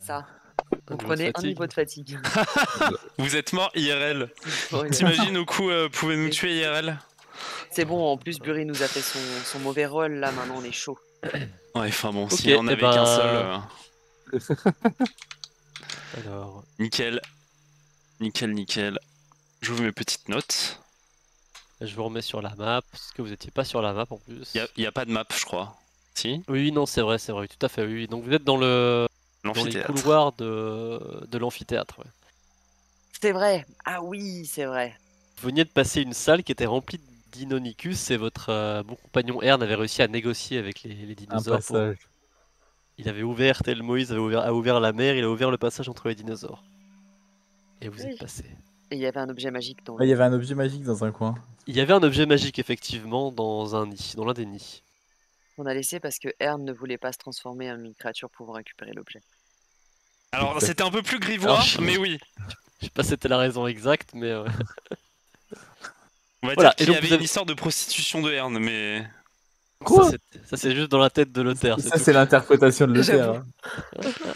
ça. Un Vous niveau de prenez un fatigue. niveau de fatigue. Vous êtes mort IRL. Ouais. T'imagines au coup, pouvez nous tuer IRL? C'est bon, en plus Bury nous a fait son mauvais rôle, là maintenant on est chaud. Ouais, enfin bon, Ok, si on eh avait qu'un seul, Alors, nickel. Nickel, nickel. J'ouvre mes petites notes. je vous remets sur la map, parce que vous étiez pas sur la map en plus. Y a pas de map, je crois. Si? Oui, non, c'est vrai, tout à fait, oui. Donc vous êtes dans les L'amphithéâtre. couloirs de l'amphithéâtre. Ouais. C'est vrai. Ah oui, c'est vrai. Vous veniez de passer une salle qui était remplie d'Inonicus et votre bon compagnon Ern avait réussi à négocier avec les Un dinosaures. passage. Il avait ouvert, tel Moïse a ouvert la mer, il a ouvert le passage entre les dinosaures. Et vous Oui. êtes passé. Et il y avait un objet magique dans Ah, il y avait un objet magique dans un coin. Il y avait un objet magique effectivement dans un nid, dans l'un des nids. On a laissé parce que Ern ne voulait pas se transformer en une créature pour récupérer l'objet. Alors, Exact. c'était un peu plus grivois, Alors, mais oui. Je sais pas si c'était la raison exacte, mais On va Voilà, dire qu'il et y donc avait vous avez- une histoire de prostitution de Herne, mais... Quoi ça c'est juste dans la tête de l'auteur. Ça, c'est l'interprétation de l'auteur. J'avoue. Hein.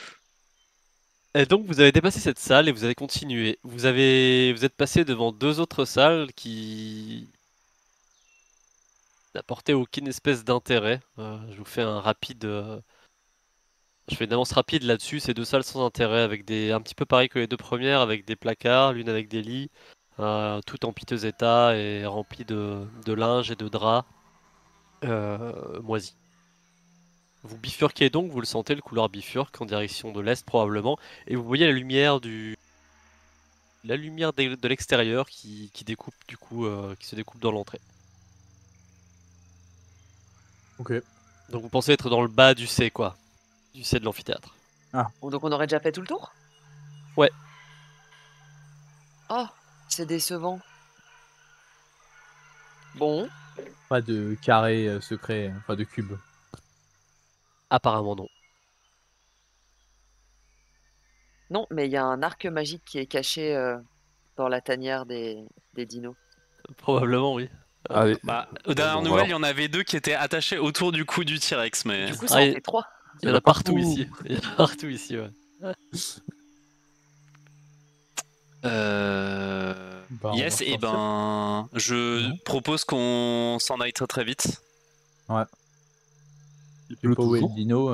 Et donc vous avez dépassé cette salle et vous avez continué. Vous êtes passé devant deux autres salles qui n'apportaient aucune espèce d'intérêt. Je vous fais je fais une avance rapide là-dessus. Ces deux salles sans intérêt, avec un petit peu pareil que les deux premières, avec des placards, l'une avec des lits, tout en piteux état et rempli de linge et de draps moisis. Vous bifurquez donc, vous le sentez, le couloir bifurque en direction de l'est probablement, et vous voyez la lumière de l'extérieur qui découpe du coup, qui se découpe dans l'entrée. Ok. Donc vous pensez être dans le bas du C, quoi, du C de l'amphithéâtre. Donc on aurait déjà fait tout le tour? Ouais. Oh, c'est décevant. Bon, Pas de carré secret, enfin de cube. Apparemment non. non, mais il y a un arc magique qui est caché dans la tanière des dinos. Probablement oui. Allez. Bah, aux dernières Bon, nouvelles, il alors. y en avait deux qui étaient attachés autour du cou du T-Rex, mais... Du coup, ça en il fait 3. y en a partout ici. Il y en a partout ici, ouais. Bah, on yes, va et ressortir. ben... Je Non. propose qu'on s'en aille très très vite. Il Je sais pleut pas où est le toujours. dino.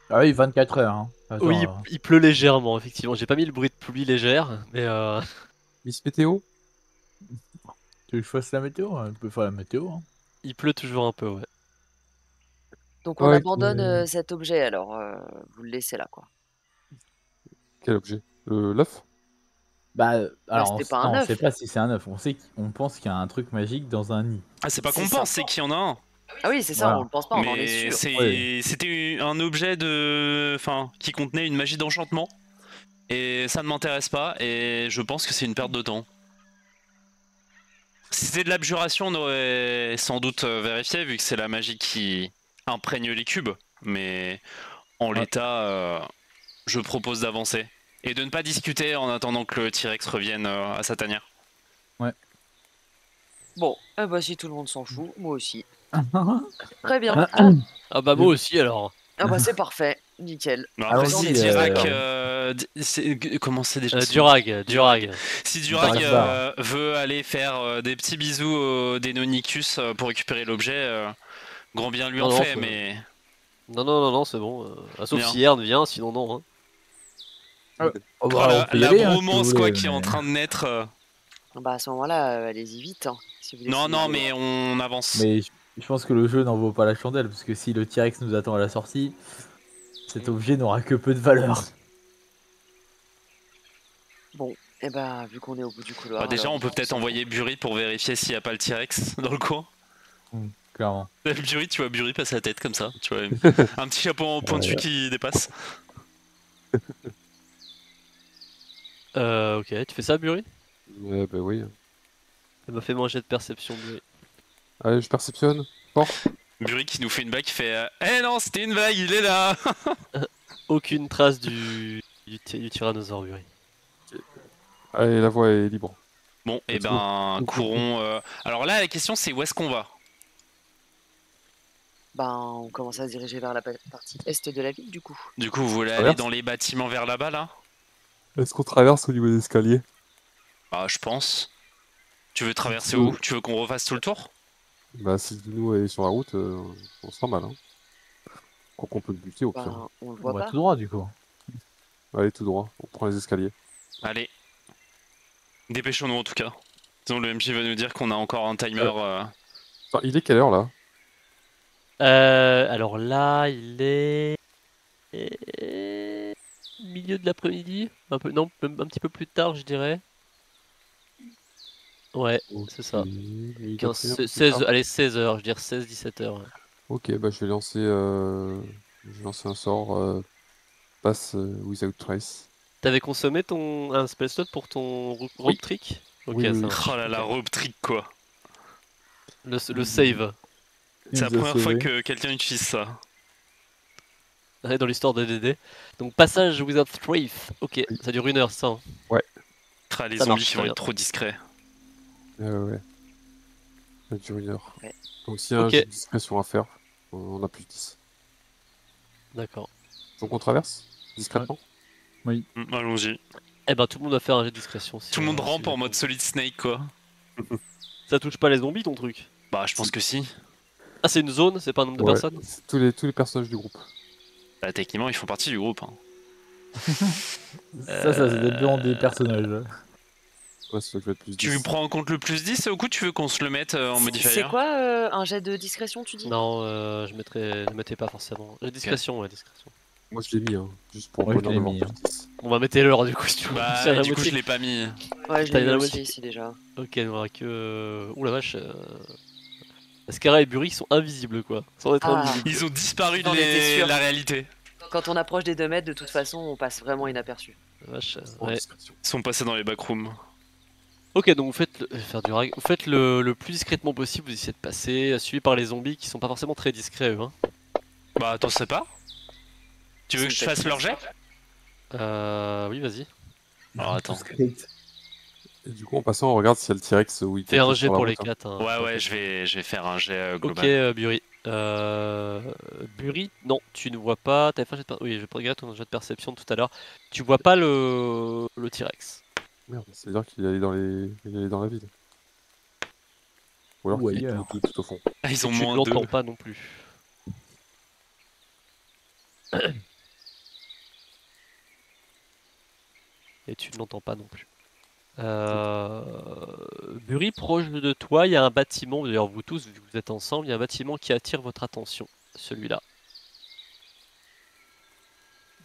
Ah oui, 24 heures. Hein. Attends, Oui, il pleut légèrement, effectivement. J'ai pas mis le bruit de pluie légère, mais Miss Météo. tu veux que je fasse la météo? On peut faire la météo. Hein. il pleut toujours un peu, ouais. Donc on Ouais, abandonne cet objet, alors vous le laissez là, quoi. Quel objet? L'œuf? Bah, alors, c'était pas un non, on œuf. sait pas si c'est un œuf. On pense qu'il y a un truc magique dans un nid. Ah, c'est pas C'est qu'on ça. pense, c'est qu'il y en a un. Ah oui, c'est ça, Voilà. on le pense pas, on en est Mais sûr. c'était un objet qui contenait une magie d'enchantement. Et ça ne m'intéresse pas, et je pense que c'est une perte de temps. Si c'était de l'abjuration, on aurait sans doute vérifié, vu que c'est la magie qui imprègne les cubes. Mais en Ouais. l'état, je propose d'avancer. Et de ne pas discuter en attendant que le T-Rex revienne à sa tanière. Bon, eh bah, si tout le monde s'en fout, moi aussi. Très bien. Ah bah moi aussi alors. Ah bah c'est parfait, nickel. Non, après, Allons-y, si Dirac... comment c'est déjà Durag. Si Durag Durag veut aller faire des petits bisous au Deinonychus pour récupérer l'objet, grand bien lui en Non, fait, faut- mais... Non, c'est bon. Sauf Bien. si Ern vient, sinon non. Hein. Oh, Oh, bah, on peut y la aller, hein, si bromance vous quoi voulez, qui est en mais- train de naître. Bah à ce moment-là, allez-y vite. Hein, si vous voulez Non, signaler. mais on avance. Mais je pense que le jeu n'en vaut pas la chandelle, parce que si le T-Rex nous attend à la sortie, cet objet n'aura que peu de valeur. Bon, et bah vu qu'on est au bout du couloir. Bah, déjà, alors, on peut peut-être s'en envoyer Bury pour vérifier s'il n'y a pas le T-Rex dans le coin. Clairement. Bury, tu vois Bury passe la tête comme ça. Tu vois, un petit chapeau en pointu qui dépasse. Ok, tu fais ça, Bury? Bah oui. Elle m'a fait manger de perception, Bury. Allez, je perceptionne. Fort. Bury qui nous fait une blague qui fait Eh non, c'était une vague, il est là. Aucune trace du tyrannosaure, Bury. Allez, la voie est libre. Bon, et Let's ben, go. courons. Alors là, la question c'est où est-ce qu'on va? Ben, on commence à se diriger vers la partie est de la ville, du coup. Du coup, vous voulez aller Traverse. dans les bâtiments vers là-bas, là? Est-ce qu'on traverse au niveau des escaliers? Bah, je pense. Tu veux traverser Euh, où? Tu veux qu'on refasse tout le tour? Bah, si nous est sur la route, on sera mal. Hein. Quoi qu'on peut le buter au pire. Ben, on le On voit va pas. tout droit du coup. Allez, tout droit, on prend les escaliers. Allez. Dépêchons-nous en tout cas. Sinon, le MJ va nous dire qu'on a encore un timer. Enfin, il est quelle heure là? Alors là, il est milieu de l'après-midi, un peu, non, même un petit peu plus tard, je dirais. Ouais, c'est ça. Il est 15, après-midi, un peu plus 16, tard. allez, 16h, je dirais 16-17h. Ok, bah je vais lancer un sort pass without trace. T'avais consommé un spell slot pour ton Oui. rope trick? Ok, Oui, oui, ça oui. marche. Oh là là, Ok. robe trick quoi. Le save. Il C'est la nous a première fois sauvés. que quelqu'un utilise ça. Ouais, dans l'histoire de DD. Donc passage without strafe. Ok, Oui. ça dure 1 heure ça. Hein. Ah, les Ça zombies marche, qui vont très être trop discrets. Ouais. Ça dure 1 heure. Ouais. Donc s'il y a un Ok. jet de discrétion à faire, on a plus 10. D'accord. Donc on traverse discrètement. Allons-y. Eh ben tout le monde va faire un jet de discrétion. Tout le monde si rampe vous en mode voulez. Solid Snake quoi. Ça touche pas les zombies ton truc? Bah, je pense que si. Ah, c'est une zone, c'est pas un nombre de Ouais, personnes? c'est tous les personnages du groupe. Bah, techniquement, ils font partie du groupe. Hein. Ça dépend des personnages. Ouais, ça doit être plus 10. Tu prends en compte le plus 10 au coup tu veux qu'on se le mette en modifier? C'est quoi un jet de discrétion, tu dis? Non, ne mettez pas forcément. Discrétion, ouais, discrétion. Moi je l'ai mis, hein, juste pour Moi, je bonheur l'ai de voir mis, plus hein. 10. On va mettre l'heure du coup si tu veux. Bah, C'est à la et du coup, moitié. je l'ai pas mis. Ouais, je T'as l'ai une mis à aussi moitié. ici déjà. Ok, il n'y aura que. Ouh la vache. Ascara et Buri sont invisibles quoi. Sans être Ah. invisibles. Ils ont disparu de On était sûr. la réalité. Quand on approche des 2 mètres, de toute façon, on passe vraiment inaperçu. La vache. En Ouais. discrétion. Ils sont passés dans les backrooms. Ok, donc vous faites vous faites le plus discrètement possible, vous essayez de passer, suivi par les zombies qui sont pas forcément très discrets eux. Hein. Bah, attends, sais pas. Tu veux que je fasse leur jet? Oui, vas-y. Alors, attends. Et du coup en passant on regarde s'il y a le T-Rex où il Fais un cache jet sur la pour les route, hein. 4. Hein. Ouais, je vais faire un jet Ok, global. Buri. Buri, non, tu ne vois pas. T'avais fait un jet de Oui, je regarde ton jet de perception de tout à l'heure. Tu vois pas le T-Rex. Merde, ça veut dire qu'il est allé il est allé dans la ville. Ou alors Ou qu'il est ailleurs. tout au fond. Ah, ils Et ont tu ne moins l'entends 2. pas non plus. Et tu ne l'entends pas non plus. Buri, proche de toi, il y a un bâtiment, d'ailleurs vous tous, vu que vous êtes ensemble, il y a un bâtiment qui attire votre attention, celui-là.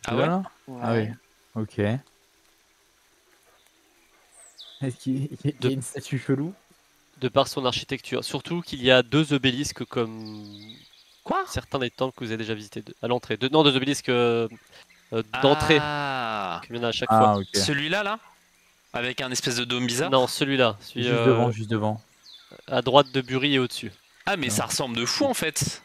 Ah ouais? Là Ah oui. Ok. Est-ce qu'il y a une statue chelou? De par son architecture. Surtout qu'il y a 2 obélisques comme Quoi? certains des temples que vous avez déjà visités à l'entrée. Non, 2 obélisques d'entrée, Ah, comme il y en a à chaque fois. Ah, ok. celui-là, là? Avec un espèce de dôme bizarre? Non, celui-là, celui Juste devant. à droite de Buri et au-dessus. Ah, mais Non. ça ressemble de fou en fait.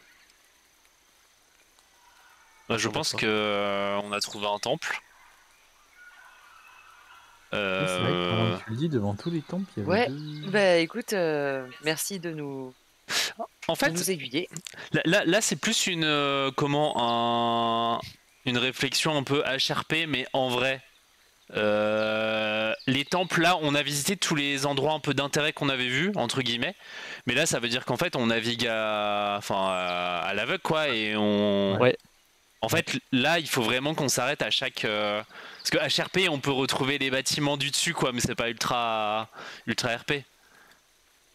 Bah, je Comment pense ça que on a trouvé un temple. Oui, c'est vrai que pendant que tu le dis, devant tous les temples, il y avait Ouais. deux... Bah écoute, merci de En fait, nous aiguiller. là c'est plus une une réflexion un peu HRP, mais en vrai. Les temples là, on a visité tous les endroits un peu d'intérêt qu'on avait vus entre guillemets, mais là ça veut dire qu'en fait on navigue à l'aveugle quoi, et on. Ouais. En fait là il faut vraiment qu'on s'arrête à chaque parce que HRP on peut retrouver les bâtiments du dessus quoi, mais c'est pas ultra RP.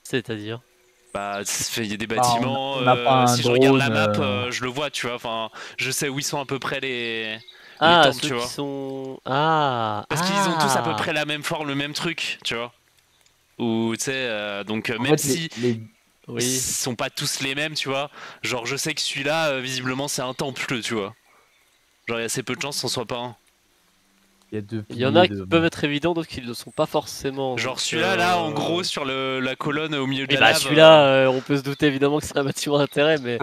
C'est-à-dire Bah, il y a des bâtiments. on n'a pas un si je regarde la drone, map, je le vois, tu vois. Enfin, je sais où ils sont à peu près les Ah, temples, ceux tu qui vois. sont... Ah Parce qu'ils ont tous à peu ah. près la même forme, le même truc, tu vois. Ou tu sais, donc En même fait, si ils Oui. sont pas tous les mêmes, tu vois. Genre, je sais que celui-là, visiblement, c'est un temple, tu vois. Genre, il y a assez peu de chances que ce soit pas un. il y a deux Il y en a piliers qui de... peuvent être évidents, d'autres qui ne le sont pas forcément. Genre, donc, celui-là, là, en gros, sur la colonne au milieu de Et la bah lave. celui-là, on peut se douter évidemment que c'est un bâtiment d'intérêt, mais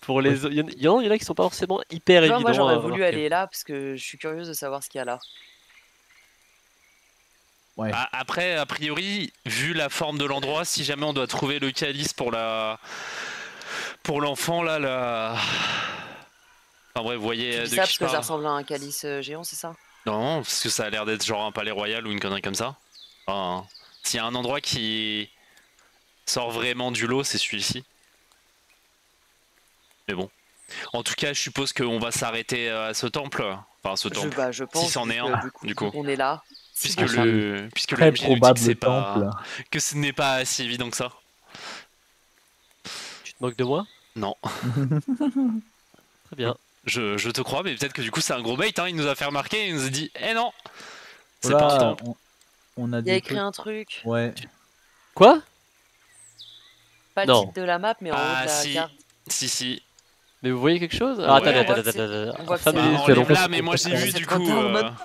pour les autres, il y en a qui sont pas forcément hyper Tu vois, moi évidents j'aurais à voulu remarquer. aller là parce que je suis curieuse de savoir ce qu'il y a là. Ouais. Après, a priori, vu la forme de l'endroit, si jamais on doit trouver le calice pour l'enfant là, enfin bref, vous voyez Tu de dis qui ça parce je que ça parle. ressemble à un calice géant, c'est ça? Non, parce que ça a l'air d'être genre un palais royal ou une connerie comme ça. Enfin, s'il y a un endroit qui sort vraiment du lot, c'est celui-ci. Mais bon. En tout cas, je suppose qu'on va s'arrêter à ce temple. Enfin, à ce temple. Je pense, c'en est vu un, que, du coup. on est là. Puisque Ah, c'est le Très MJ nous dit que c'est probable pas temple. que ce n'est pas si évident que ça. Tu te moques de moi? Non, Très bien. je te crois, mais peut-être que du coup c'est un gros bait. Hein. Il nous a fait remarquer, il nous a dit, eh non, c'est Voilà, pas un temple. on a Il y a des écrit trucs. un truc. Ouais. Quoi? Pas le Non. titre de la map, mais en haut Ah de la si, carte. si. Mais vous voyez quelque chose? Ouais. Ah, attendez, On voit que c'est- attendez. on voit que Fermez c'est- les Bah, yeux, enlève donc. là, mais moi j'ai vu C'est du trop coup. tard maintenant.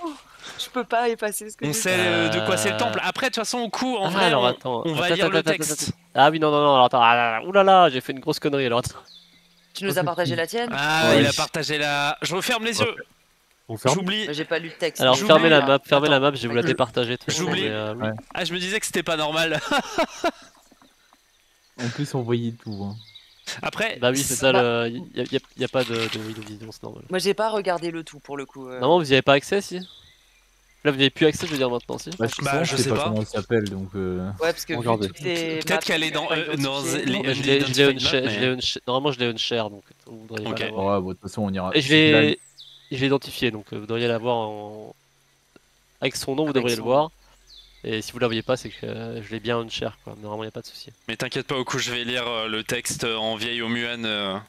Je peux pas effacer ce que On j'ai sait fait. de quoi c'est le temple. Après, de toute façon, au coup, en Ah, vrai, alors on, attends. on va Attends, lire le attends, texte. Ah oui, non, alors attends. Ah, là, là. Ouh là là, j'ai fait une grosse connerie alors. Attends. Tu nous as partagé la tienne? Ah, Ouais. il a partagé la. Je referme les yeux. On ferme. J'oublie. J'ai pas lu le texte. Alors, J'oublie. fermez la map, Attends. je vais vous la départager. de toute façon, J'oublie. mais, oui. Ouais. Ah, je me disais que c'était pas normal. En plus, on voyait tout. Hein. Après, Bah oui, c'est ça, y a pas de window vision, c'est normal. Moi, j'ai pas regardé le tout pour le coup. Normalement, vous y avez pas accès, si? Là, vous n'y avez plus accès, je veux dire maintenant, si? Bah, Bah, je sais pas. comment il s'appelle, donc. Ouais, parce que vu Regardez. toutes les peut-être maps qu'elle est dans, pas dans identifiées. les Non, mais je Unidentified l'ai Map, mais- normalement, je l'ai unshare, donc vous devriez Ok. pas l'avoir. Ouais, bon, de toute façon, on ira. Et C'est là- je l'ai identifié, donc vous devriez l'avoir en... Avec son nom, vous Avec devriez son le voir. Et si vous la voyez pas, c'est que je l'ai bien unshare, quoi. Normalement, y a pas de souci. Mais t'inquiète pas, au coup, je vais lire le texte en vieil Omuan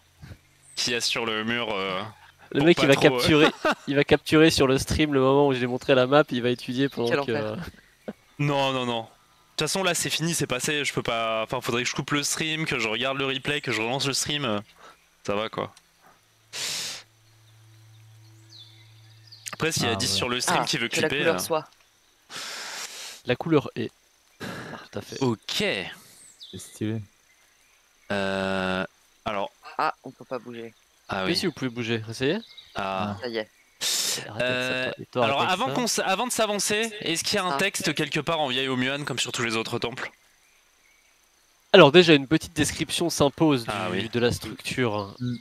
qu'il y a sur le mur. Le Pour mec, pas il va trop, capturer, il va capturer sur le stream le moment où je l'ai montré la map, il va étudier pendant Quel que... enfer. Non. De toute façon, là, c'est fini, c'est passé. Je peux pas. Enfin, faudrait que je coupe le stream, que je regarde le replay, que je relance le stream. Ça va, quoi. Après, s'il y a Ah, 10 ouais. sur le stream qui veut que la clipper. couleur soit. La couleur est... Tout à fait. Ok. C'est stylé. Alors. Ah, on peut pas bouger. Ah Oui, oui. si vous pouvez bouger, essayez. Ah. Ça y est. Arrête avec ça, toi. Et toi, Alors, arrête avec ça. avant de s'avancer, est-ce qu'il y a un Ah. texte quelque part en vieil Omuan comme sur tous les autres temples? Alors déjà, une petite description s'impose Ah oui. de la structure, Mm.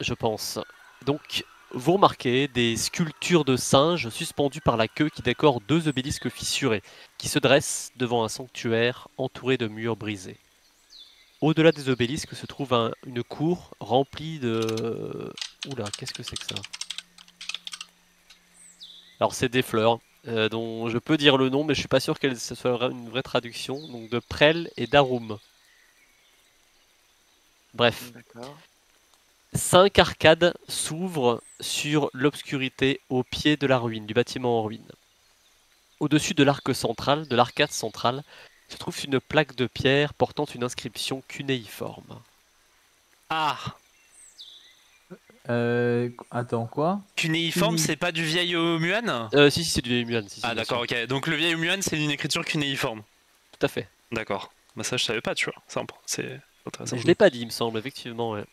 je pense. Donc, vous remarquez des sculptures de singes suspendues par la queue qui décorent deux obélisques fissurés, qui se dressent devant un sanctuaire entouré de murs brisés. Au-delà des obélisques se trouve une cour remplie de... Oula, qu'est-ce que c'est que ça? Alors c'est des fleurs, dont je peux dire le nom, mais je suis pas sûr que ce soit une vraie traduction, donc de prêle et d'arum. Bref. D'accord. 5 arcades s'ouvrent sur l'obscurité au pied de la ruine, du bâtiment en ruine. Au-dessus de l'arc central, de l'arcade centrale, se trouve une plaque de pierre portant une inscription cunéiforme. Ah! Attends, quoi? Cunéiforme, Cuné- c'est pas du vieil Omuan? Si, c'est du Muan. Si, Ah bien d'accord, sûr. ok. Donc le vieil Omuan, c'est une écriture cunéiforme. Tout à fait. D'accord. Bah ça, je savais pas, tu vois. C'est intéressant. Je l'ai pas dit, il me semble, effectivement. Ouais.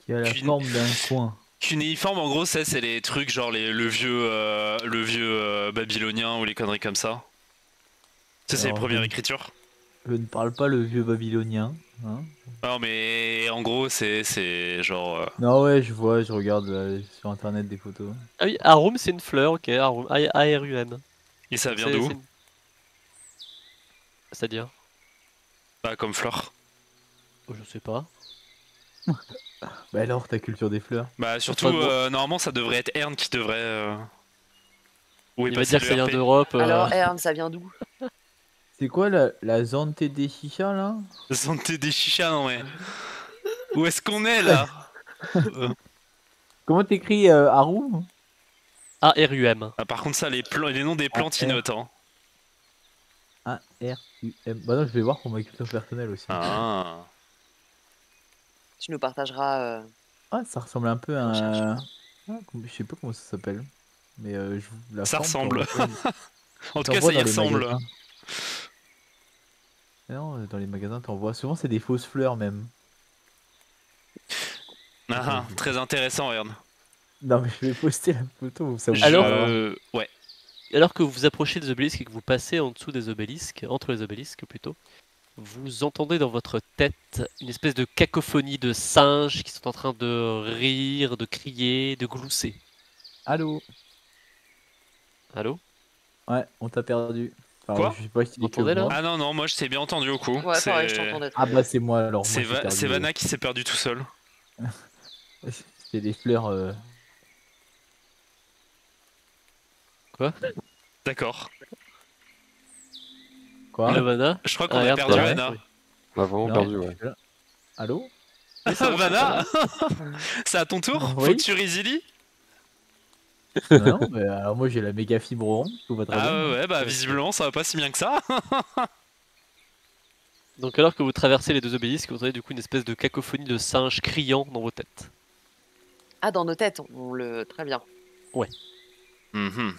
Qui a la Cune- forme d'un coin. Cunéiforme, en gros, c'est les trucs genre le vieux babylonien ou les conneries comme ça. Ça, c'est les Alors, premières je- écritures. Je ne parle pas le vieux babylonien. Hein. Non, mais en gros, c'est genre. Non, ouais, je vois, je regarde sur internet des photos. Ah oui, Arum, c'est une fleur, ok, Arum, A-R-U-M. Et ça vient C'est- d'où? c'est une- C'est-à-dire? Pas comme fleur. Oh, je sais pas. Bah alors, ta culture des fleurs. Bah surtout, Pas de mots. normalement, ça devrait être Ern qui devrait. Où est Il va passé dire que le ça vient RP? d'Europe. Alors, Ern, ça vient d'où? C'est quoi la Zante des chichas là? Santé des chichas, non mais. Où est-ce qu'on est là? Comment t'écris Harum? A-R-U-M. Ah, par contre, ça, les noms des plantes, ils notent. Hein. A-R-U-M. Bah non, je vais voir pour ma culture personnelle aussi. Ah. Tu nous partageras. Ah, ça ressemble un peu à On un. Ah, je sais pas comment ça s'appelle. Mais la Ça forme, ressemble. t'en vois- En tout t'en cas, vois ça y dans les ressemble. magasins. Non, dans les magasins, t'en vois. Souvent, c'est des fausses fleurs même. Ah, très intéressant, Ern. Non, mais je vais poster la photo. Ça vous Alors- parlera. Ouais. Alors que vous vous approchez des obélisques et que vous passez en dessous des obélisques, entre les obélisques plutôt, vous entendez dans votre tête une espèce de cacophonie de singes qui sont en train de rire, de crier, de glousser. Allô? Allô? Ouais, on t'a perdu. Enfin, Quoi? je sais pas si c'est que Entendez, là moi. Ah non, moi je t'ai bien entendu au coup. Ouais, pareil, je t'entendais très Ah bien. bah c'est moi alors. C'est Moi, j'ai perdu, c'est Vanna qui s'est perdu tout seul. C'est des fleurs. Quoi? D'accord. Quoi? Le Vanna? Je crois qu'on Ah, a merde, perdu ouais. Vanna. On a vraiment Non, perdu, ouais. je suis là. Allô? Vanna, c'est à ton tour? Faut Oui. que tu résilies? Non, mais alors moi j'ai la méga fibre ronde, tout va très Ah bien. ouais, bah visiblement ça va pas si bien que ça. Donc alors que vous traversez les deux obélisques, vous entendez du coup une espèce de cacophonie de singes criant dans vos têtes. Ah, dans nos têtes, on le. Très bien. Mhm.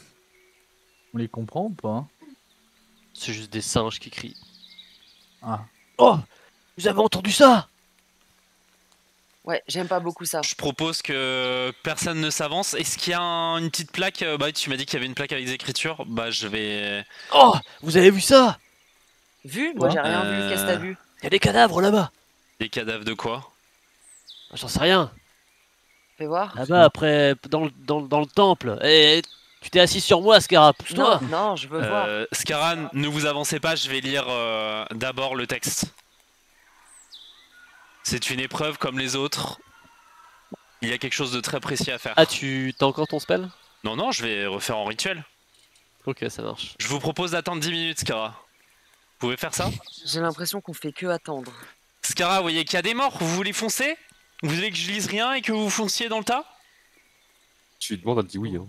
On les comprend ou pas, hein? C'est juste des singes qui crient. Ah. Oh! Vous avez entendu ça? Ouais, j'aime pas beaucoup ça. Je propose que personne ne s'avance. Est-ce qu'il y a une petite plaque? Bah tu m'as dit qu'il y avait une plaque avec des écritures. Bah je vais... Oh! Vous avez vu ça? Vu? Moi, Quoi? j'ai rien vu. Qu'est-ce que t'as vu? Il y a des cadavres là-bas! Des cadavres de quoi? J'en sais rien. Fais voir. Là-bas, après, dans le temple. Et tu t'es assis sur moi, Scara, pousse-toi! Non, non, je veux voir. Scaran, ne vous avancez pas, je vais lire d'abord le texte. C'est une épreuve comme les autres. Il y a quelque chose de très précis à faire. Ah, t'as encore ton spell? Non, non, je vais refaire en rituel. Ok, ça marche. Je vous propose d'attendre 10 minutes, Skara. Vous pouvez faire ça? J'ai l'impression qu'on fait que attendre. Skara, vous voyez qu'il y a des morts, vous voulez foncer? Vous voulez que je lise rien et que vous fonciez dans le tas? Tu lui demandes, elle dit oui. Hein.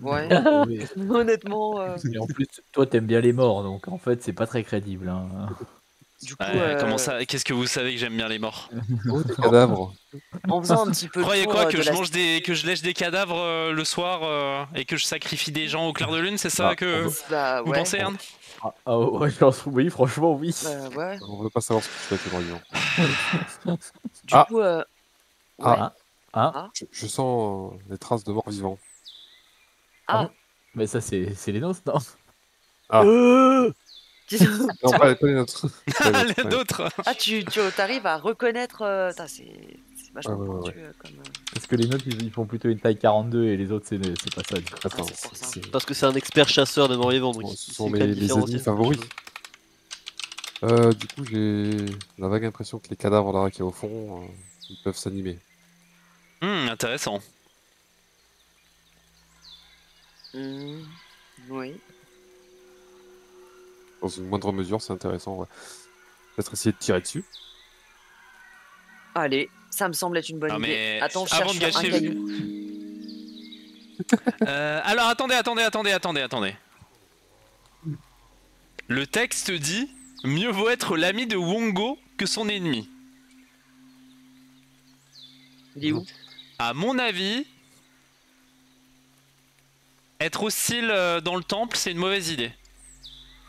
Ouais. Oui. Honnêtement, Et en plus, toi t'aimes bien les morts, donc en fait c'est pas très crédible. Hein. du coup, Comment ça? Qu'est-ce que vous savez que j'aime bien les morts? Oh, des cadavres. en faisant un petit peu Vous croyez le tour quoi? Que de je la... mange que je lèche des cadavres le soir et que je sacrifie des gens au clair de lune? C'est ça Ah, que Bah vous ouais. pensez, Ern? Ah ouais, je pense oui, franchement oui. Ouais. On veut pas savoir ce que tu fais avec le vivant. Du Ah. coup, ouais. Ah, ah, Je sens des traces de morts vivants. Ah. mais ça c'est les nôtres, non? Ah. Qu'est-ce- Non, pas les nôtres. Pas les nôtres, ouais. D'autres? Ah, tu t'arrives à reconnaître. Putain, c'est vachement Ouais. pointu comme. Parce que les nôtres ils font plutôt une taille 42 et les autres c'est pas ça. Du coup. Attends, c'est pour ça. Parce que c'est un expert chasseur de morts vivants, donc Bon, il ce sait sont quand même mes différencier. ennemis favoris. Du coup, j'ai la vague impression que les cadavres là qui est au fond, ils peuvent s'animer. Intéressant. Oui. Dans une moindre mesure, c'est intéressant. Ouais. Peut-être essayer de tirer dessus. Allez, ça me semble être une bonne Non, idée. mais Attends, je avant cherche de gâcher un caillou. Alors attendez. Le texte dit: mieux vaut être l'ami de Wongo que son ennemi. Il est où? À mon avis, être hostile dans le temple, c'est une mauvaise idée.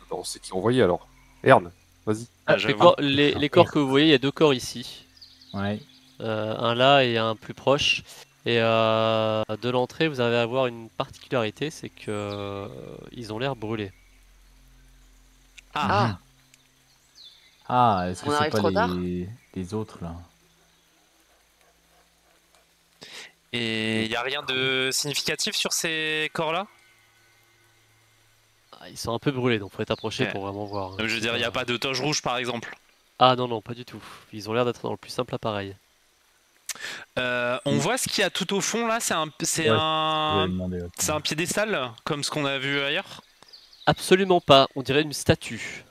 Non, c'est qui envoyé alors. Ern, vas-y. Ah, Les j'avoue. corps que vous voyez, il y a deux corps ici. Ouais. Un là et un plus proche. Et de l'entrée, vous allez avoir une particularité, c'est que ils ont l'air brûlés. Ah, Ah, est-ce que On c'est arrive pas trop tard les autres là? Et il y a rien de significatif sur ces corps-là? Ah, ils sont un peu brûlés, donc faut être approché Ouais. pour vraiment voir. Je veux dire, il n'y a pas de toge rouge par exemple. Ah non, pas du tout. Ils ont l'air d'être dans le plus simple appareil. On voit ce qu'il y a tout au fond là, c'est un Je vais demander. c'est un piédestal comme ce qu'on a vu ailleurs. Absolument pas, on dirait une statue.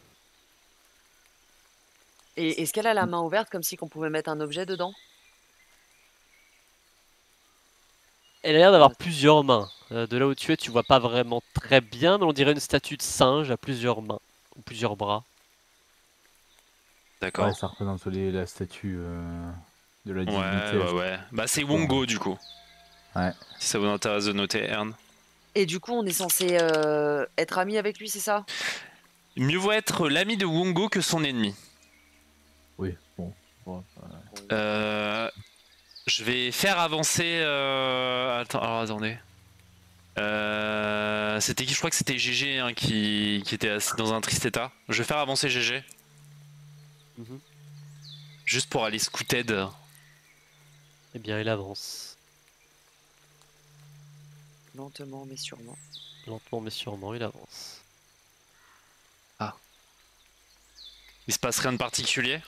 et est-ce qu'elle a la main ouverte comme si qu'on pouvait mettre un objet dedans? Elle a l'air d'avoir plusieurs mains. De là où tu es, tu vois pas vraiment très bien, mais on dirait une statue de singe à plusieurs mains, ou plusieurs bras. D'accord. Ouais, ça représente la statue de la divinité. Ouais. Bah c'est Wongo du coup. Ouais. Si ça vous intéresse de noter, Ern. Et du coup, on est censé être amis avec lui, c'est ça? Mieux vaut être l'ami de Wongo que son ennemi. Oui, bon. Je vais faire avancer. Attendez. C'était qui? Je crois que c'était GG hein, qui était assis dans un triste état. Je vais faire avancer GG. Mhm. Juste pour aller scouted. Eh bien, il avance. Lentement mais sûrement. Lentement mais sûrement, il avance. Il se passe rien de particulier?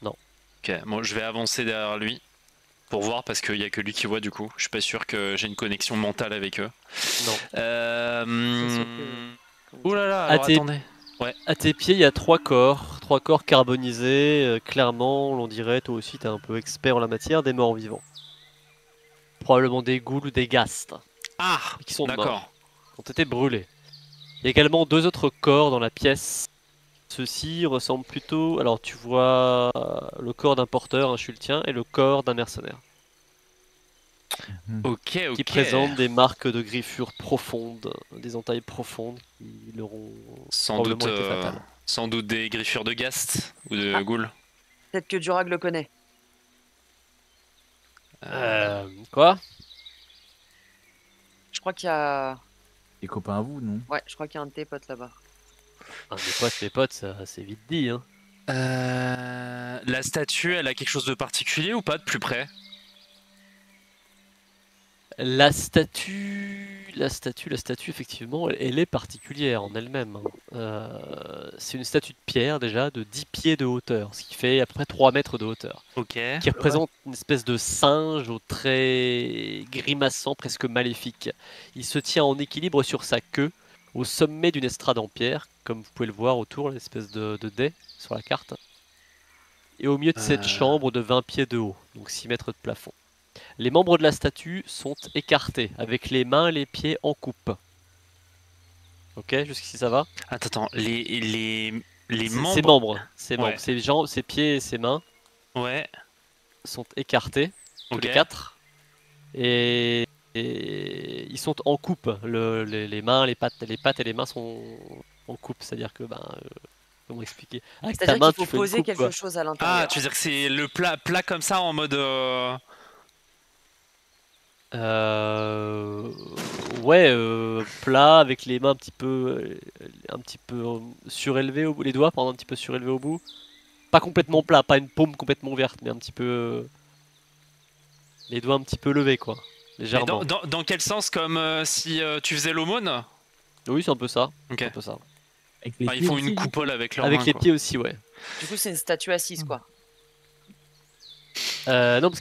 Non. Ok, moi je vais avancer derrière lui pour voir parce qu'il y a que lui qui voit du coup. Je suis pas sûr que j'ai une connexion mentale avec eux. Non. C'est sûr que... comment Ouh dire là là, À alors tes- attendez. À tes pieds, il y a 3 corps carbonisés. Clairement, on dirait, toi aussi, t'es un peu expert en la matière, des morts vivants. Probablement des ghouls ou des ghastes, Ah, qui sont d'accord. morts, qui ont été brûlés. Il y a également 2 autres corps dans la pièce. Ceux-ci ressemblent plutôt... Alors, tu vois le corps d'un porteur, un chultien, et le corps d'un mercenaire, Ok, qui ok. présentent des marques de griffures profondes, des entailles profondes qui leur ont Sans doute, probablement été fatales. sans doute des griffures de Ghast ou de Ah. Ghoul. Peut-être que Durag le connaît. Quoi? Je crois qu'il y a... Des copains à vous, non? Ouais, je crois qu'il y a un de tes potes là-bas. Ah, mes potes, ça, c'est vite dit, hein. La statue, elle a quelque chose de particulier ou pas de plus près? La statue, effectivement, elle est particulière en elle-même, hein. C'est une statue de pierre, déjà, de 10 pieds de hauteur, ce qui fait à peu près 3 mètres de hauteur, Ok. qui représente une espèce de singe aux traits grimaçants, presque maléfiques. Il se tient en équilibre sur sa queue, au sommet d'une estrade en pierre, comme vous pouvez le voir autour, l'espèce de dais sur la carte, et au milieu de cette chambre de 20 pieds de haut, donc 6 mètres de plafond. Les membres de la statue sont écartés, avec les mains et les pieds en coupe. Ok, jusqu'ici ça va? Attends, les Ses membres. membres, ses Ouais. membres, ses jambes, ses pieds et ses mains Ouais. sont écartés, tous Ok. les 4. Et ils sont en coupe. Les mains, les pattes et les mains sont en coupe. C'est-à-dire que, comment expliquer? Avec ta C'est-à-dire main, qu'il faut tu fais une poser coupe, quelque quoi. chose à Ah, l'intérieur. tu veux dire que c'est le plat comme ça en mode. Euh, Ouais, plat avec les mains un petit peu surélevées au bout, les doigts pardon, un petit peu surélevés au bout. Pas complètement plat, pas une paume complètement ouverte, mais un petit peu les doigts un petit peu levés quoi, Mais légèrement. dans quel sens? Comme si tu faisais l'aumône? Oui, c'est un peu ça. Ok. C'est un peu ça. Avec les Enfin, ils pieds font aussi, une du coup. coupole avec leurs Avec mains, les quoi. pieds aussi, ouais. Du coup, c'est une statue assise, quoi. Non, parce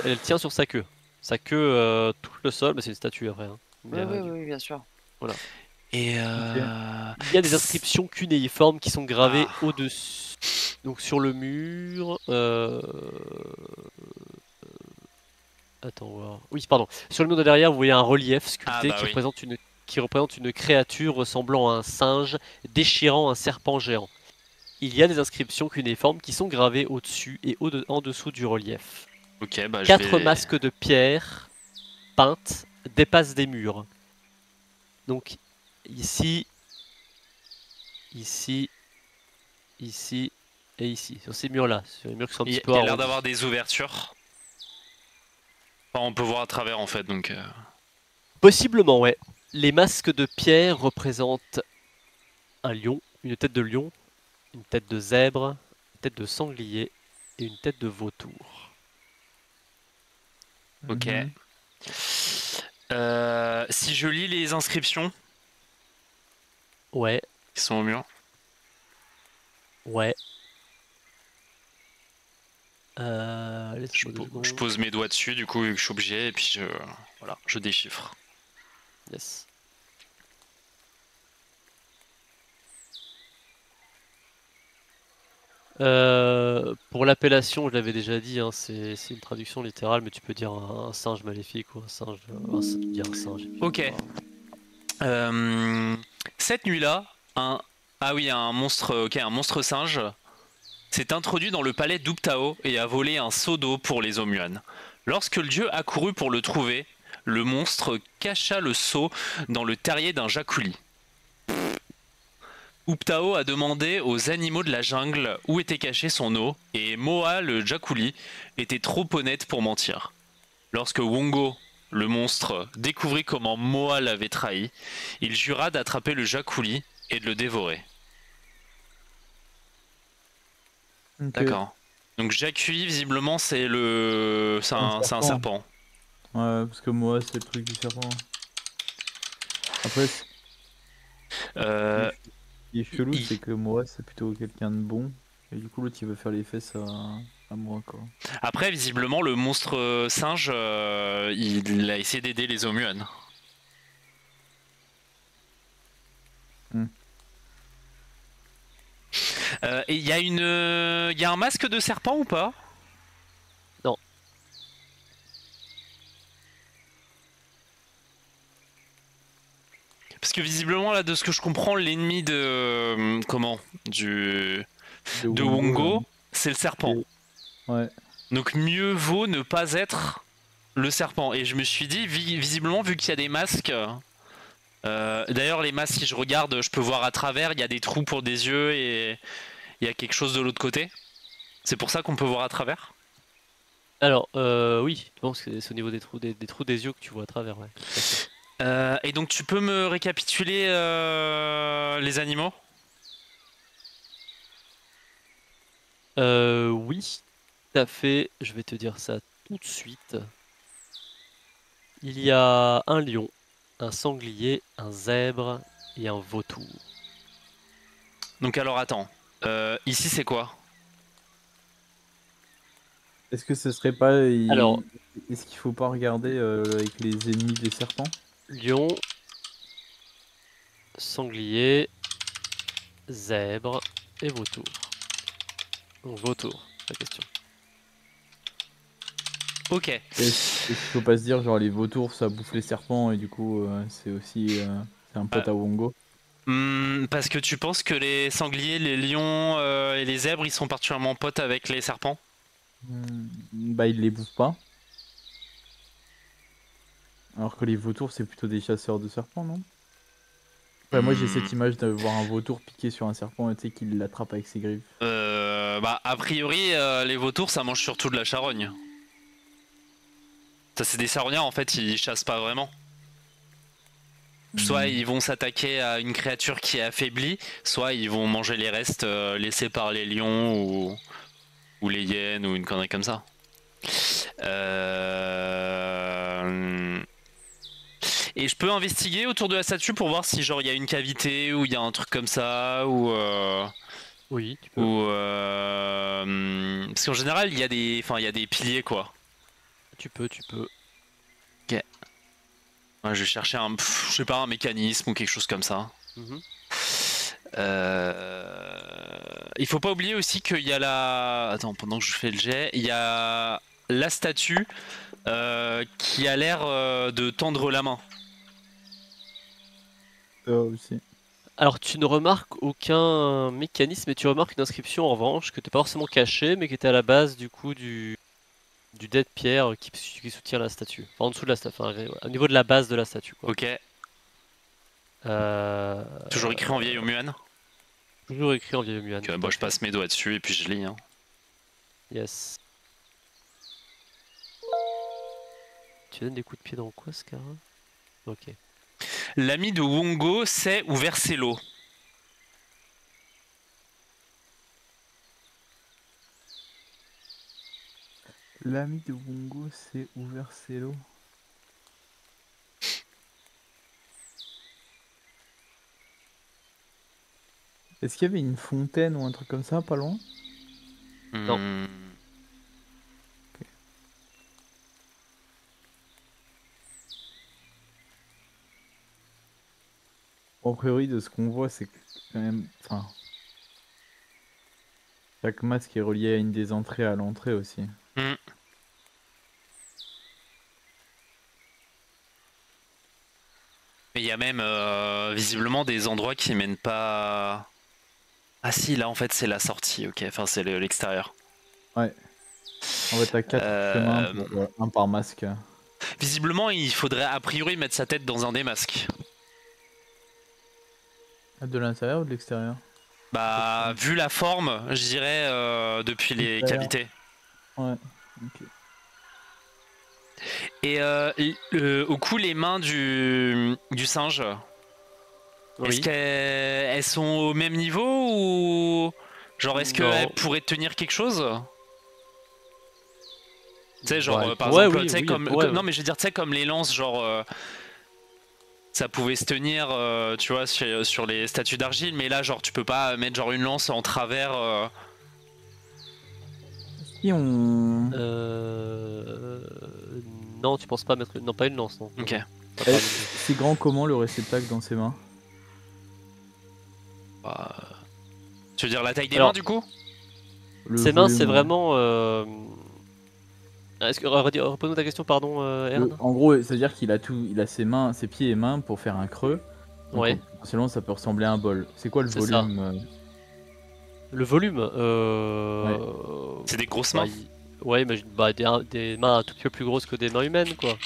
elle tient sur sa queue. Sa queue touche le sol, mais c'est une statue après, hein. Mais, Oui, oui, oui, bien sûr. Et il y a des inscriptions cunéiformes qui sont gravées Ah. au-dessus. Donc sur le mur. Attends, voir. Oui, pardon. Sur le mur de derrière, vous voyez un relief sculpté bah oui. qui représente une créature ressemblant à un singe déchirant un serpent géant. Il y a des inscriptions cunéiformes qui sont gravées au-dessus et en dessous du relief. Ok, bah 4 masques de pierre peintes dépassent des murs. Donc ici, ici, ici et ici, sur ces murs-là, sur les murs qui sont un Il petit y peu a l'air arrondis. d'avoir des ouvertures. Enfin, on peut voir à travers en fait, donc. Possiblement, ouais. Les masques de pierre représentent un lion, une tête de lion, une tête de zèbre, une tête de sanglier et une tête de vautour. Ok. Mhm. Si je lis les inscriptions Ouais, qui sont au mur. ouais. Je, Laisse-moi 2 je secondes. pose mes doigts dessus, du coup, vu que je suis obligé, et puis voilà, je déchiffre. Yes. Pour l'appellation, je l'avais déjà dit, hein, c'est une traduction littérale, mais tu peux dire un singe maléfique ou un singe. Tu dis un singe. Et puis, Ok. Cette nuit-là, un monstre, un monstre singe s'est introduit dans le palais d'Uptao et a volé un seau d'eau pour les Omuan. Lorsque le dieu accourut pour le trouver, le monstre cacha le seau dans le terrier d'un jaculi. Uptao a demandé aux animaux de la jungle où était cachée son eau, et Moa, le jaculi, était trop honnête pour mentir. Lorsque Wongo, le monstre, découvrit comment Moa l'avait trahi, il jura d'attraper le jaculi et de le dévorer. Ok. D'accord. Donc Jacui, visiblement, c'est le... c'est un serpent. Ouais, parce que moi, c'est le truc du serpent. Après, ce Euh, qui est chelou, il- c'est que moi, c'est plutôt quelqu'un de bon. Et du coup, l'autre, il veut faire les fesses à moi, quoi. Après, visiblement, le monstre singe, il a essayé d'aider les Omuan. Hmm. Et il y a il y a un masque de serpent ou pas? Non. Parce que visiblement, là, de ce que je comprends, l'ennemi de... comment? De Là. Wongo, c'est le serpent. Ouais. Donc mieux vaut ne pas être le serpent. Et je me suis dit, visiblement, vu qu'il y a des masques... d'ailleurs, les masques, si je regarde, je peux voir à travers, il y a des trous pour des yeux et il y a quelque chose de l'autre côté. C'est pour ça qu'on peut voir à travers? Alors, oui, je pense que c'est au niveau des trous des trous des yeux que tu vois à travers, ouais. Tout à fait. Et donc tu peux me récapituler les animaux? Oui, tout à fait. Je vais te dire ça tout de suite. Il y a un lion, un sanglier, un zèbre et un vautour. Donc alors attends, ici c'est quoi? Est-ce que ce serait pas. Alors, Est-ce qu'il faut pas regarder avec les ennemis des serpents? lion, sanglier, zèbre et vautour. Donc vautour, la question. Ok. Est-ce qu'il faut pas se dire, genre, les vautours, ça bouffe les serpents et du coup, c'est aussi. C'est un pote à Wongo? Parce que tu penses que les sangliers, les lions et les zèbres, ils sont particulièrement potes avec les serpents? Bah, il les bouffe pas. Alors que les vautours, c'est plutôt des chasseurs de serpents, non? Ouais, moi j'ai cette image de voir un vautour piquer sur un serpent et tu sais qu'il l'attrape avec ses griffes. Bah a priori, les vautours, ça mange surtout de la charogne. Ça c'est des charognards en fait, ils chassent pas vraiment. Soit ils vont s'attaquer à une créature qui est affaiblie, soit ils vont manger les restes laissés par les lions ou les hyènes ou une connerie comme ça. Et je peux investiguer autour de la statue pour voir si genre il y a une cavité ou il y a un truc comme ça Oui, tu peux. parce qu'en général il y a il y a des piliers quoi. Tu peux, tu peux. Ouais, je vais chercher je sais pas, un mécanisme ou quelque chose comme ça. Mhm. Il faut pas oublier aussi qu'il y a la... Attends, pendant que je fais le jet, il y a la statue qui a l'air de tendre la main. Ça aussi. Alors tu ne remarques aucun mécanisme, mais tu remarques une inscription en revanche que t'es pas forcément cachée, mais qui était à la base du coup du dé de pierre qui soutient la statue. Enfin, en dessous de la statue, enfin, au niveau de la base de la statue, quoi. Ok, Euh, toujours écrit en vieil Omuan. Toujours écrit en vieil muan. Ok, bon, je passe mes doigts dessus et puis je lis. Hein. Yes. Tu donnes des coups de pied dans quoi, Scara? Ok. L'ami de Wongo sait où verser l'eau. L'ami de Wongo s'est ouvert ses lots. Est-ce qu'il y avait une fontaine ou un truc comme ça, pas loin? Non. Bon, a priori, de ce qu'on voit, c'est que quand même. Enfin. Chaque masque est relié à une des entrées à l'entrée aussi. Hmm. Mais il y a même visiblement des endroits qui mènent pas. Ah si, là en fait c'est la sortie, ok, enfin c'est l'extérieur. Ouais. En fait, t'as 4 chemins, un par masque. Visiblement, il faudrait a priori mettre sa tête dans un des masques. De l'intérieur ou de l'extérieur? Bah, vu la forme, je dirais depuis les L'extérieur. cavités. Ouais, ok. Et au coup, les mains du singe, est-ce Oui. qu'elles sont au même niveau ou Genre, est-ce Non. qu'elle pourrait tenir quelque chose? Tu sais, genre, Ouais, par ouais, exemple, oui, tu sais, oui, comme, ouais, non, mais je veux dire, tu sais, comme les lances, genre, ça pouvait se tenir, tu vois, sur les statues d'argile, mais là, genre, tu peux pas mettre genre une lance en travers. Si on... Euh... Non, tu penses pas mettre... Non, pas une lance, non. Ok. Non, pas Eh, par- c'est grand comment le réceptacle dans ses mains? Bah, tu veux dire la taille des Alors, mains, du coup? Le Ses mains, c'est volume, ouais. vraiment... Est-ce que... Repose-nous ta question, pardon, Ern. En gros, c'est-à-dire qu'il a tout, il a ses mains, ses pieds et mains pour faire un creux. Donc Ouais, potentiellement ça peut ressembler à un bol. C'est quoi le c'est ça. volume Le volume, C'est des grosses bah, mains. ouais, imagine bah, des mains un tout petit peu plus grosses que des mains humaines, quoi.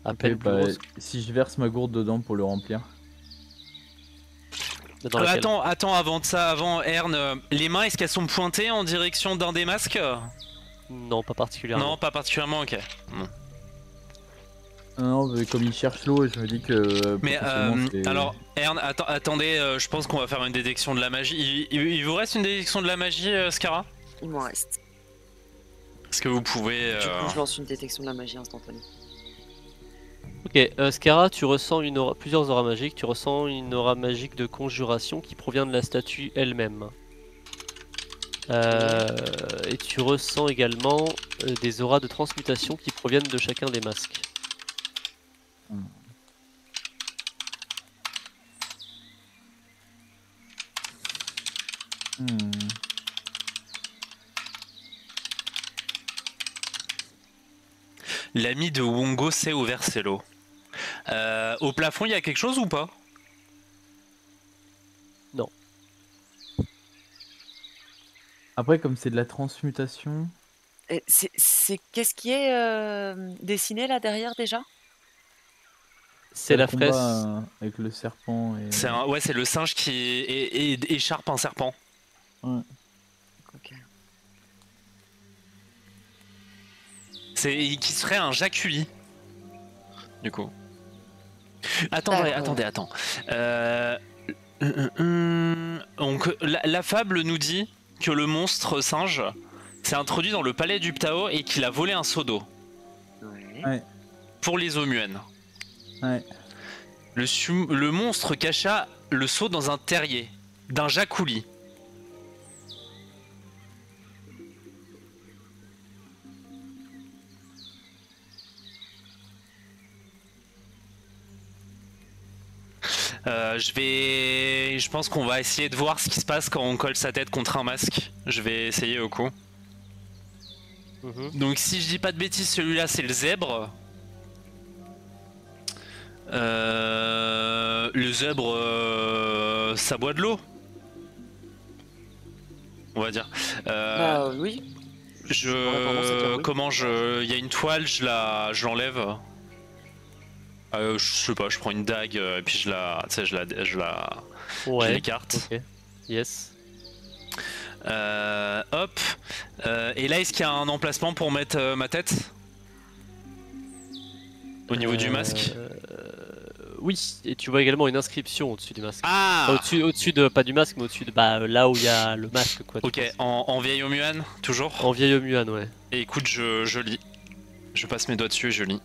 À Ok, peine plus bah, grosses. si je verse ma gourde dedans pour le remplir. Dans laquelle... Attends, avant de ça, avant Ern, les mains, est-ce qu'elles sont pointées en direction d'un des masques? Non, pas particulièrement. Non, pas particulièrement, ok. Bon. Non, mais comme il cherche l'eau, je me dis que Mais potentiellement c'est... alors, Ern, attendez, je pense qu'on va faire une détection de la magie. Il vous reste une détection de la magie, Skara? Il m'en reste. Est-ce que vous pouvez... Du coup, je lance une détection de la magie instantanée. Ok, Skara, tu ressens plusieurs auras magiques. Tu ressens une aura magique de conjuration qui provient de la statue elle-même. Et tu ressens également des auras de transmutation qui proviennent de chacun des masques. Hmm. L'ami de Wongo s'est ouvert ses lots. Au plafond, il y a quelque chose ou pas? Après, comme c'est de la transmutation... Et qu'est-ce qui est dessiné là derrière déjà? C'est le la combat fraise. avec le serpent et... Ouais, c'est le singe qui écharpe un serpent. Ouais. Ok. C'est qui serait un jaculi. Du coup. D'accord. Attends. Donc, la fable nous dit que le monstre singe s'est introduit dans le palais du Ptao et qu'il a volé un seau d'eau Ouais. Ouais. pour les Omuennes. Ouais. Le monstre cacha le seau dans un terrier d'un jaculi. Je pense qu'on va essayer de voir ce qui se passe quand on colle sa tête contre un masque. Je vais essayer au coup. Mhm. Donc si je dis pas de bêtises, celui-là c'est le zèbre. Le zèbre, ça boit de l'eau. On va dire. Bah oui. J'aurais tendance à dire oui. Comment il y a une toile, je l'enlève. Je sais pas, je prends une dague et puis je Ouais. l'écarte. Ok. Yes. Hop. Et là, est-ce qu'il y a un emplacement pour mettre ma tête? Au niveau du masque? Oui, et tu vois également une inscription au-dessus du masque. Ah! Au-dessus de, pas du masque, mais au-dessus de là où il y a le masque, quoi. tu Ok, penses. en vieil Omuan, toujours? En vieil Omuan, ouais. Et écoute, je lis. Je passe mes doigts dessus et je lis.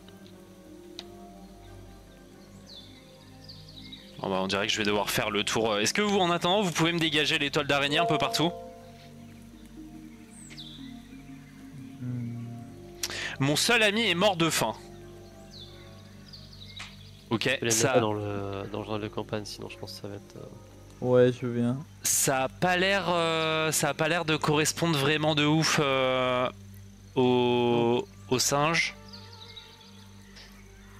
Bon bah, on dirait que je vais devoir faire le tour. Est-ce que vous, en attendant, vous pouvez me dégager les toiles d'araignée un peu partout? Mon seul ami est mort de faim. Ok, Je vais les mettre ça, dans le journal de campagne, sinon je pense que ça va être. Ouais, je viens. ça a pas l'air de correspondre vraiment de ouf au singe.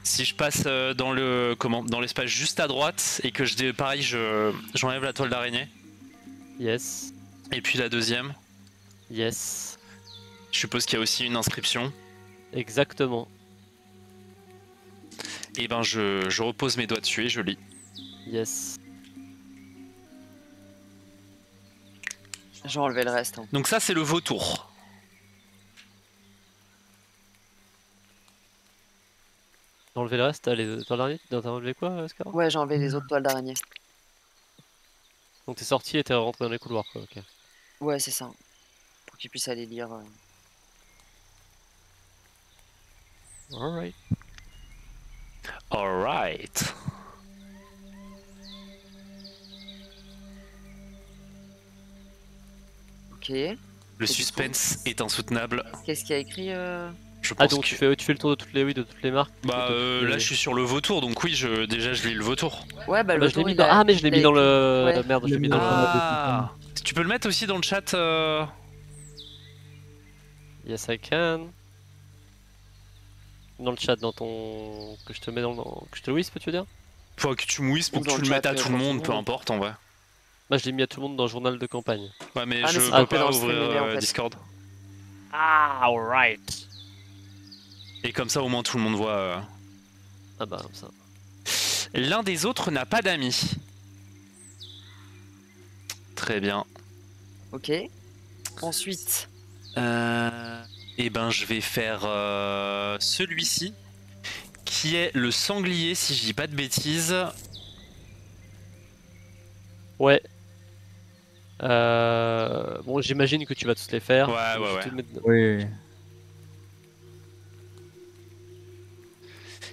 Si je passe dans l'espace juste à droite et que j'enlève la toile d'araignée. Yes. Et puis la deuxième, Yes. je suppose qu'il y a aussi une inscription. Exactement. Et ben je repose mes doigts dessus et je lis. Yes. J'ai enlevé le reste. Hein. Donc ça c'est le vautour. T'as enlevé le reste? T'as enlevé quoi, Scar? Ouais, j'ai enlevé les autres toiles d'araignée. Donc t'es sorti et t'es rentré dans les couloirs, quoi. Ok. Ouais, c'est ça. Pour qu'il puisse aller lire. Alright. Alright. Ok. Le du suspense est insoutenable. Qu'est-ce qu'il y a écrit Je Ah pense donc que... tu fais le tour de toutes les marques. Bah de toutes les- là je suis sur le vautour donc oui déjà je lis le vautour. Ouais, bah Ah, le bah, je l'ai vautour, mis il dans... a. Ah mais je l'ai il a mis dans écrit. le... Ouais. Merde, Je je l'ai l'ai mis mis dans dans le... le- Ah, tu peux le mettre aussi dans le chat. Yes I can. Dans le chat, dans ton... Que je te mets dans le... Que je te le whispe, tu veux dire? Faut que tu mouisses pour Ou que dans tu le le mettes chat, à tout le pour tout le monde, peu monde. importe en vrai. Moi je l'ai mis à tout le monde dans le journal de campagne. Ouais mais Ah, mais je c'est peux pas que pas dans le ouvrir stream, en fait. Discord. Ah alright. Et comme ça au moins tout le monde voit. Ah bah ça. L'un des autres n'a pas d'amis. Très bien. Ok. Ensuite. Et ben je vais faire celui-ci qui est le sanglier si je dis pas de bêtises. Ouais. Bon j'imagine que tu vas tous les faire. Ouais, Donc, ouais, je vais ouais. te mettre- Oui.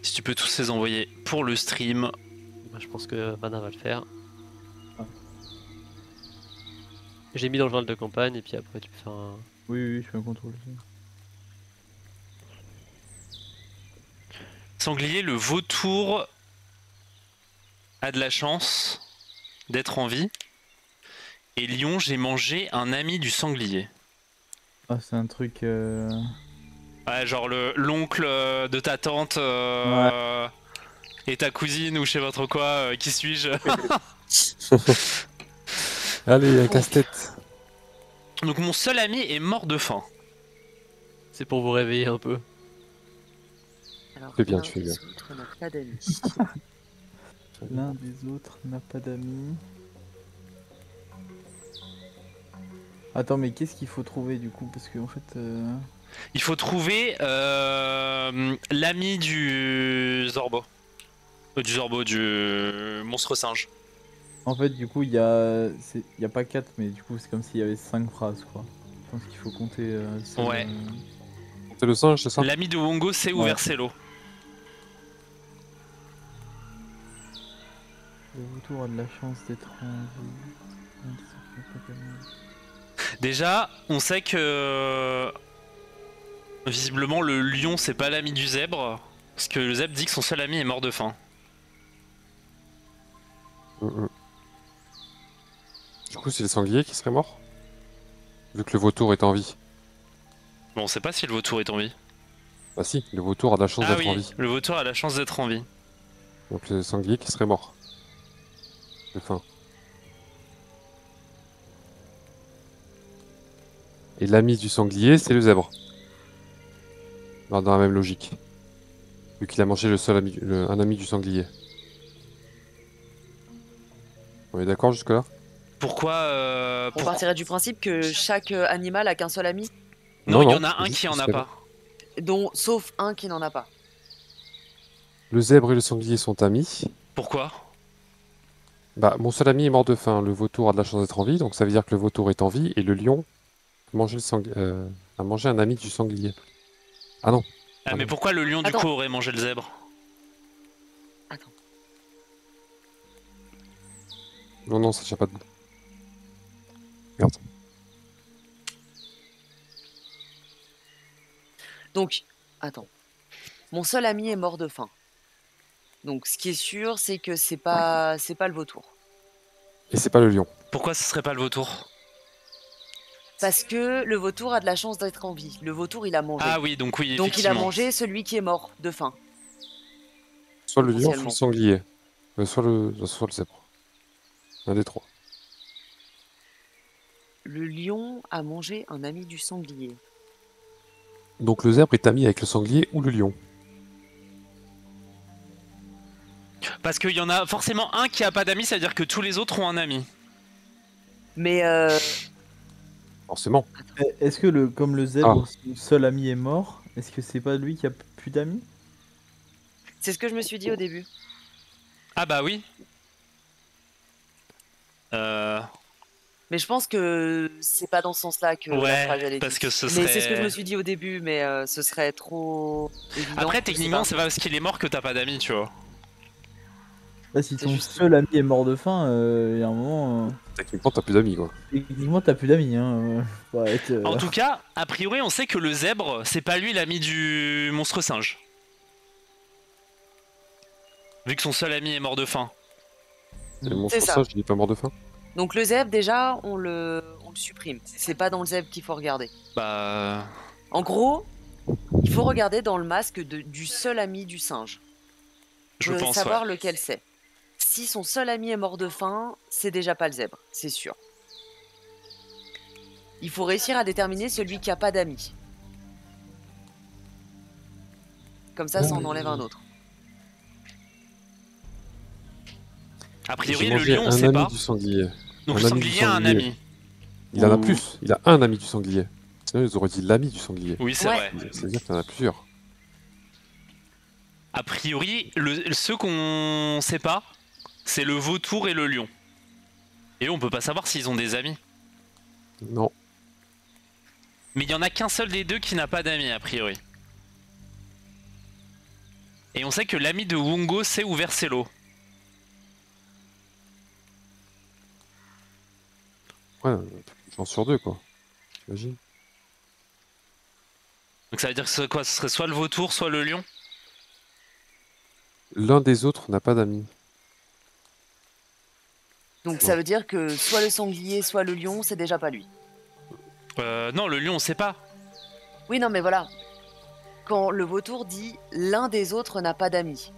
Si tu peux tous les envoyer pour le stream. Bah, je pense que Mana va le faire. Ah. J'ai mis dans le journal de campagne et puis après tu peux faire un... Oui, je fais un contrôle. Sanglier, le vautour a de la chance d'être en vie. Et lion, j'ai mangé un ami du sanglier. Ah, c'est un truc. Ouais, genre l'oncle de ta tante et ta cousine ou je sais pas trop quoi, qui suis-je? Allez, un casse-tête. Donc mon seul ami est mort de faim. C'est pour vous réveiller un peu. Alors, Fais bien, l'un tu fais des bien. autres n'a pas d'amis. L'un des autres n'a pas d'amis. Attends, mais qu'est-ce qu'il faut trouver du coup? Parce que en fait. Il faut trouver l'ami du Zorbo. Du monstre singe. En fait, du coup, il y a. Il y a pas 4, mais du coup, c'est comme s'il y avait 5 phrases quoi. Je pense qu'il faut compter. Seul, Ouais. C'est le singe, c'est ça? L'ami de Wongo, c'est Ouais. Uvercello. Le vautour a de la chance d'être en vie. Déjà, on sait que visiblement le lion c'est pas l'ami du zèbre. Parce que le zèbre dit que son seul ami est mort de faim. Du coup, c'est le sanglier qui serait mort? Vu que le vautour est en vie. Bon, on sait pas si le vautour est en vie. Bah si, le vautour a de la chance Ah d'être en oui, vie. le vautour a la chance d'être en vie. Donc c'est le sanglier qui serait mort. De faim. Et l'ami du sanglier, c'est le zèbre. Dans la même logique. Vu qu'il a mangé le seul ami, un ami du sanglier. On est d'accord jusque-là? Pourquoi On partirait du principe que chaque animal a qu'un seul ami, Non, il y non, en a un juste qui en a serait- pas. sauf un qui n'en a pas. Le zèbre et le sanglier sont amis. Pourquoi? Bah, mon seul ami est mort de faim. Le vautour a de la chance d'être en vie, donc ça veut dire que le vautour est en vie et le lion a mangé un ami du sanglier. Ah non. Ah, Ah mais non. pourquoi le lion du Attends. coup aurait mangé le zèbre? Attends. Non, non, ça tient pas debout. Merde. Donc, attends. Mon seul ami est mort de faim. Donc, ce qui est sûr, c'est que c'est pas le vautour. Et c'est pas le lion. Pourquoi ce serait pas le vautour? Parce que le vautour a de la chance d'être en vie. Le vautour, il a mangé. Ah oui, donc oui, Donc, il a effectivement. mangé celui qui est mort de faim. Soit le lion, soit le Potentiellement. sanglier. Soit le zèbre. Un des trois. Le lion a mangé un ami du sanglier. Donc le zèbre est ami avec le sanglier ou le lion. Parce qu'il y en a forcément un qui a pas d'amis, ça veut dire que tous les autres ont un ami. Mais Forcément. Est-ce que comme le zèbre, son seul ami est mort, est-ce que c'est pas lui qui a plus d'amis? c'est ce que je me suis dit au début. Ah bah oui. Mais je pense que c'est pas dans ce sens-là que la phrase elle est parce dite. que ce Mais c'est ce que je serait- me suis dit au début, mais ce serait trop évident. Après, je sais techniquement, c'est pas parce qu'il est mort que t'as pas d'amis, tu vois. Là, si C'est ton juste- seul ami est mort de faim, il y a un moment. Techniquement, t'as plus d'amis, quoi. Techniquement, t'as plus d'amis. Hein. Faut arrêter, En tout cas, a priori, on sait que le zèbre, c'est pas lui l'ami du monstre singe. Vu que son seul ami est mort de faim. Et le monstre C'est ça. singe, il est pas mort de faim? Donc le zèbre, déjà, on le supprime. C'est pas dans le zèbre qu'il faut regarder. Bah. En gros, il faut regarder dans le masque du seul ami du singe. Je Faut pense, savoir ouais. lequel c'est. Si son seul ami est mort de faim, c'est déjà pas le zèbre, c'est sûr. Il faut réussir à déterminer celui qui a pas d'amis. Comme ça en enlève un autre. A J'ai priori, le mangé lion, on un sait ami pas. du sanglier. Donc un le ami du sanglier a un sanglier. ami. Il en a Ouh. plus. Il a un ami du sanglier. Sinon, ils auraient dit l'ami du sanglier. Oui, c'est Ouais. vrai. C'est-à-dire qu'il y en a plusieurs. A priori, ceux qu'on sait pas, c'est le vautour et le lion. Et eux, on peut pas savoir s'ils ont des amis. Non. Mais il y en a qu'un seul des deux qui n'a pas d'amis, a priori. Et on sait que l'ami de Wongo sait où verser l'eau. Ouais, chance sur deux, quoi. T'imagines? Donc ça veut dire que ce serait soit le vautour, soit le lion. L'un des autres n'a pas d'amis. Donc ça veut dire que soit le sanglier, soit le lion, c'est déjà pas lui. Non, le lion, on sait pas. Oui, non, mais voilà. Quand le vautour dit l'un des autres n'a pas d'amis.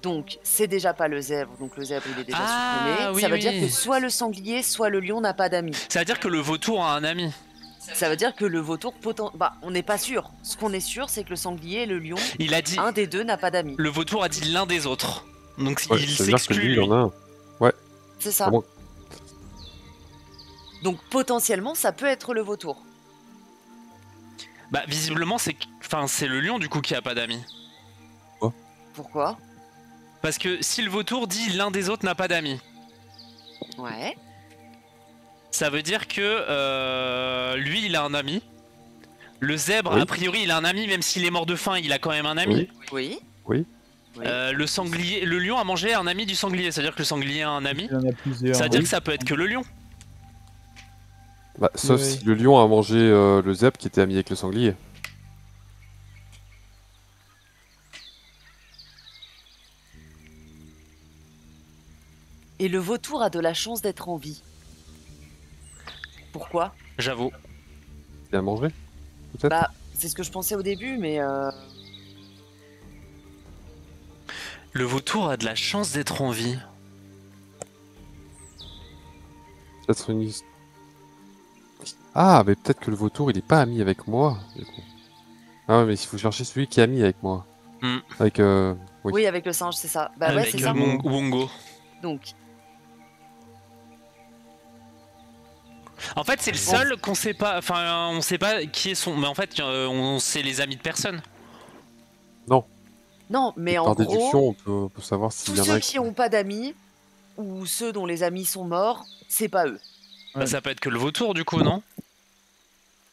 Donc c'est déjà pas le zèbre, donc le zèbre il est déjà supprimé. oui, Ça veut oui. dire que soit le sanglier, soit le lion n'a pas d'amis. Ça veut dire que le vautour a un ami. Ça veut dire que le vautour bah on n'est pas sûr. Ce qu'on est sûr, c'est que le sanglier et le lion, Il a dit. un des deux n'a pas d'amis. Le vautour a dit l'un des autres. Donc Ouais, il ça veut dire que s'exclut. lui, il en a un. C'est ça. À moins- Donc potentiellement, ça peut être le vautour. Bah visiblement c'est le lion du coup qui a pas d'amis. Pourquoi? Parce que si le vautour dit l'un des autres n'a pas d'amis, Ouais. ça veut dire que lui il a un ami. Le zèbre Oui. a priori il a un ami même s'il est mort de faim il a quand même un ami. Oui. Oui. Oui. Le sanglier, le lion a mangé un ami du sanglier, c'est à dire que le sanglier a un ami. Il y en a plusieurs. Ça veut dire Oui. que ça peut être que le lion. Bah, sauf Oui. si le lion a mangé le zèbre qui était ami avec le sanglier. Et le vautour a de la chance d'être en vie. Pourquoi? J'avoue. Il a mangé? Peut-être? Bah, c'est ce que je pensais au début, mais Le vautour a de la chance d'être en vie. Peut-être une... Ah, mais peut-être que le vautour, il est pas ami avec moi, du coup. Ah ouais, mais il faut chercher celui qui est ami avec moi. Hmm. Avec, oui. oui, avec le singe, c'est ça. Bah ouais, Avec c'est ça. Wongo. Donc, En fait, c'est le seul qu'on sait pas. Enfin, on sait pas qui est son. Mais en fait, on sait les amis de personne. non, mais en Par gros, déduction, on peut savoir s'il tous y en ceux a qui n'ont pas d'amis, ou ceux dont les amis sont morts, c'est pas eux. Bah, ça peut être que le vautour, du coup, non?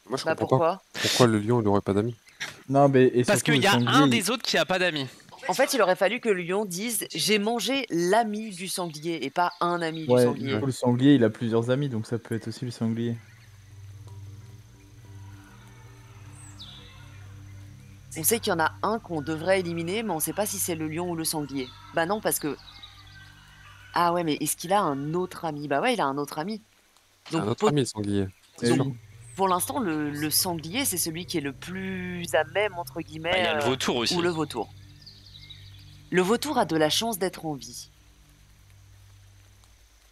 Moi, je Bah comprends pas. pourquoi? Pourquoi le lion, il n'aurait pas d'amis? Non, mais et Parce surtout, qu'il y a le un sanglier, des autres qui a pas d'amis. En fait, il aurait fallu que le lion dise j'ai mangé l'ami du sanglier et pas un ami du Ouais, sanglier. du coup, le sanglier, il a plusieurs amis, donc ça peut être aussi le sanglier. On sait qu'il y en a un qu'on devrait éliminer, mais on sait pas si c'est le lion ou le sanglier. Bah non, parce que... Ah ouais, mais est-ce qu'il a un autre ami? Bah ouais, il a un autre ami. Donc Un autre ami, le sanglier. C'est Et sûr. oui. pour l'instant, le sanglier, c'est celui qui est le plus à même, entre guillemets, Bah, il y a le vautour aussi. ou le vautour. Le vautour a de la chance d'être en vie.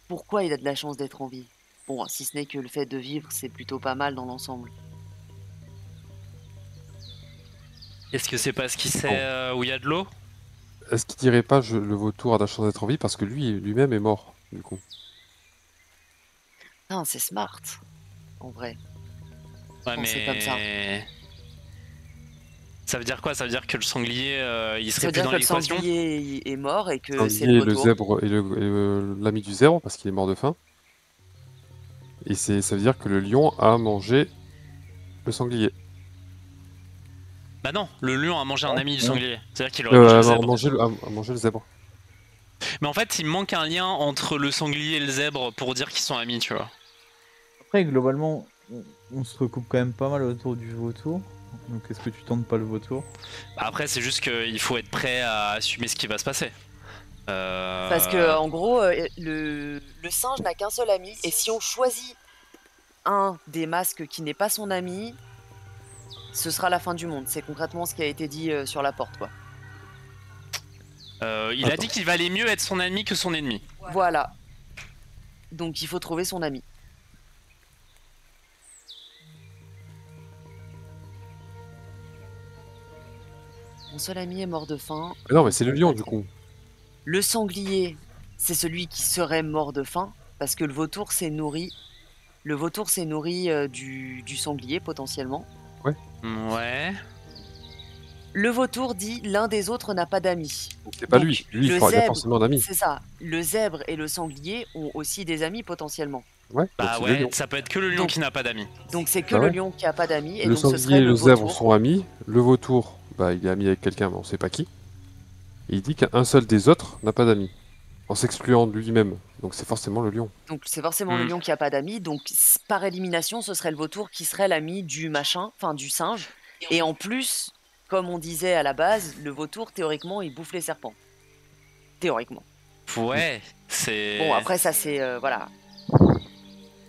Pourquoi il a de la chance d'être en vie? Bon, si ce n'est que le fait de vivre, c'est plutôt pas mal dans l'ensemble. Est-ce que c'est parce qu'il sait où il y a de l'eau? Est-ce qu'il dirait pas le vautour a de la chance d'être en vie parce que lui-même est mort, du coup? Non, c'est smart, en vrai. Ouais, penser mais comme ça. Ça veut dire quoi? Ça veut dire que le sanglier, il Ça serait veut plus dire dans que le l'équation? sanglier est mort et que Le c'est sanglier, le le vautour. zèbre et l'ami du zèbre parce qu'il est mort de faim. Et ça veut dire que le lion a mangé le sanglier. Bah non, le lion a mangé un ami du non. sanglier. C'est-à-dire qu'il aurait mangé le A zèbre. mangé le zèbre. Mais en fait, il manque un lien entre le sanglier et le zèbre pour dire qu'ils sont amis, tu vois. Après, globalement, on se recoupe quand même pas mal autour du vautour. Donc, est-ce que tu tentes pas le vautour? Bah après, c'est juste qu'il faut être prêt à assumer ce qui va se passer. Parce que en gros, le singe n'a qu'un seul ami, et si on choisit un des masques qui n'est pas son ami, ce sera la fin du monde. C'est concrètement ce qui a été dit sur la porte, quoi. Il a dit qu'il valait mieux être son ami que son ennemi. Voilà. Donc il faut trouver son ami. Mon seul ami est mort de faim. Mais non, mais c'est le lion du coup. Le sanglier, c'est celui qui serait mort de faim, parce que le vautour s'est nourri. Le vautour s'est nourri du sanglier potentiellement. Ouais. Le vautour dit l'un des autres n'a pas d'amis. Donc c'est pas Donc, lui. Lui, le il a zèbre, forcément d'amis. C'est ça. Le zèbre et le sanglier ont aussi des amis potentiellement. Ouais, donc Bah c'est le ouais, lion. ça peut être que le lion Donc- qui n'a pas d'amis. Donc c'est que Ah le ouais. lion qui a pas d'amis, et Le donc ce sanglier serait et le le zèbre vautour. sont amis. Le vautour, bah, il est ami avec quelqu'un, mais on sait pas qui. Et il dit qu'un seul des autres n'a pas d'amis. En s'excluant de lui-même. Donc c'est forcément le lion. Donc c'est forcément le Hmm. lion qui a pas d'amis. Donc par élimination, ce serait le vautour qui serait l'ami du machin, enfin du singe. Et en plus, comme on disait à la base, le vautour théoriquement il bouffe les serpents. Théoriquement. Ouais, c'est. Bon après ça c'est voilà.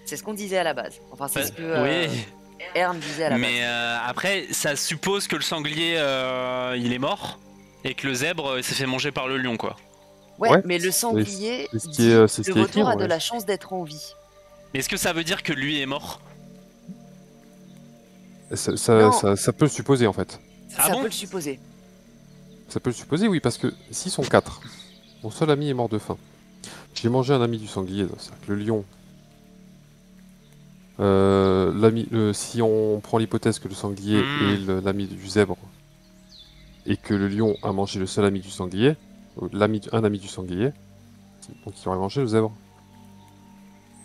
C'est ce qu'on disait à la base. Enfin c'est ce que Oui, Ern disait à la base. mais après, ça suppose que le sanglier il est mort et que le zèbre s'est fait manger par le lion, quoi. Ouais, Ouais, mais le sanglier c'est ce qui dit est- c'est ce le qui est écrit, vautour a en de vrai. la chance d'être en vie. Mais est-ce que ça veut dire que lui est mort? Non. Ça peut le supposer en fait. Ah Ça bon peut le supposer. Ça peut le supposer, oui, parce que s'ils sont 4, mon seul ami est mort de faim. J'ai mangé un ami du sanglier, donc c'est-à-dire que le lion. Si on prend l'hypothèse que le sanglier est l'ami du zèbre et que le lion a mangé le seul ami du sanglier, un ami du sanglier, donc il aurait mangé le zèbre.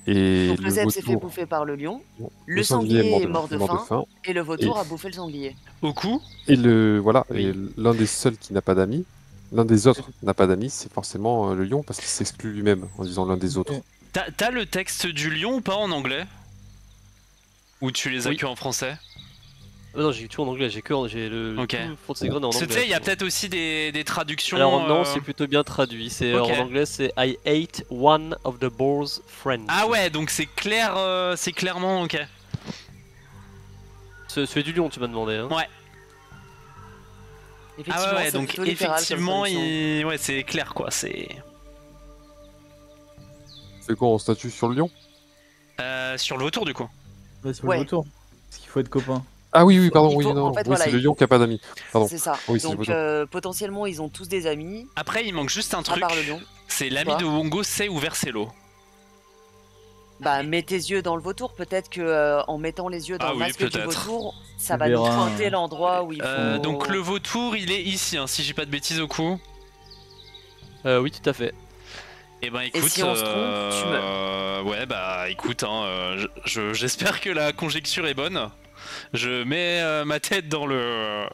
Et Donc le zèbre s'est fait vautour- bouffer par le lion, bon, le sanglier est mort de mort faim, et le vautour a bouffé le sanglier. Au coup? Et voilà, Oui. et l'un des seuls qui n'a pas d'amis, l'un des autres n'a pas d'amis, c'est forcément le lion parce qu'il s'exclut lui-même en disant l'un des autres. T'as le texte du lion ou pas en anglais? Ou tu les as Oui. que en français? Non, j'ai tout en anglais, j'ai le Ok. tout Fontaine en Parce que anglais. tu sais, il y a peut-être aussi des traductions. Alors non, c'est plutôt bien traduit. C'est Ok. en anglais, c'est I ate one of the boar's friends. Ah ouais, donc c'est clair, c'est clairement ok. Celui du lion, tu m'as demandé. Hein. Ouais. Effectivement, Ah ouais, c'est donc plutôt littéral comme effectivement, traduction. ouais, c'est clair quoi. C'est C'est quoi, on statue sur le lion? sur le vautour du coup. Ouais, sur Ouais. le vautour. Parce qu'il faut être copain. Ah oui, pardon, Il oui, faut- non, en fait, oui, voilà, c'est le il- lion qui a pas d'amis. Pardon. C'est ça. Oui, c'est le Donc vautour. potentiellement, ils ont tous des amis, Après, il manque juste un à truc. part le lion. C'est l'ami Quoi de Wongo sait où verser l'eau. Bah, mets tes yeux dans le vautour. Peut-être que en mettant les yeux dans Ah le oui, masque du peut-être. vautour, ça Tu va nous verras. pointer l'endroit où il faut. Donc le vautour, il est ici, hein, si j'ai pas de bêtises au coup. Oui, tout à fait. Et ben écoute, si on se trompe, tu meurs. Ouais, bah écoute, hein, j'espère que la conjecture est bonne. Je mets ma tête dans le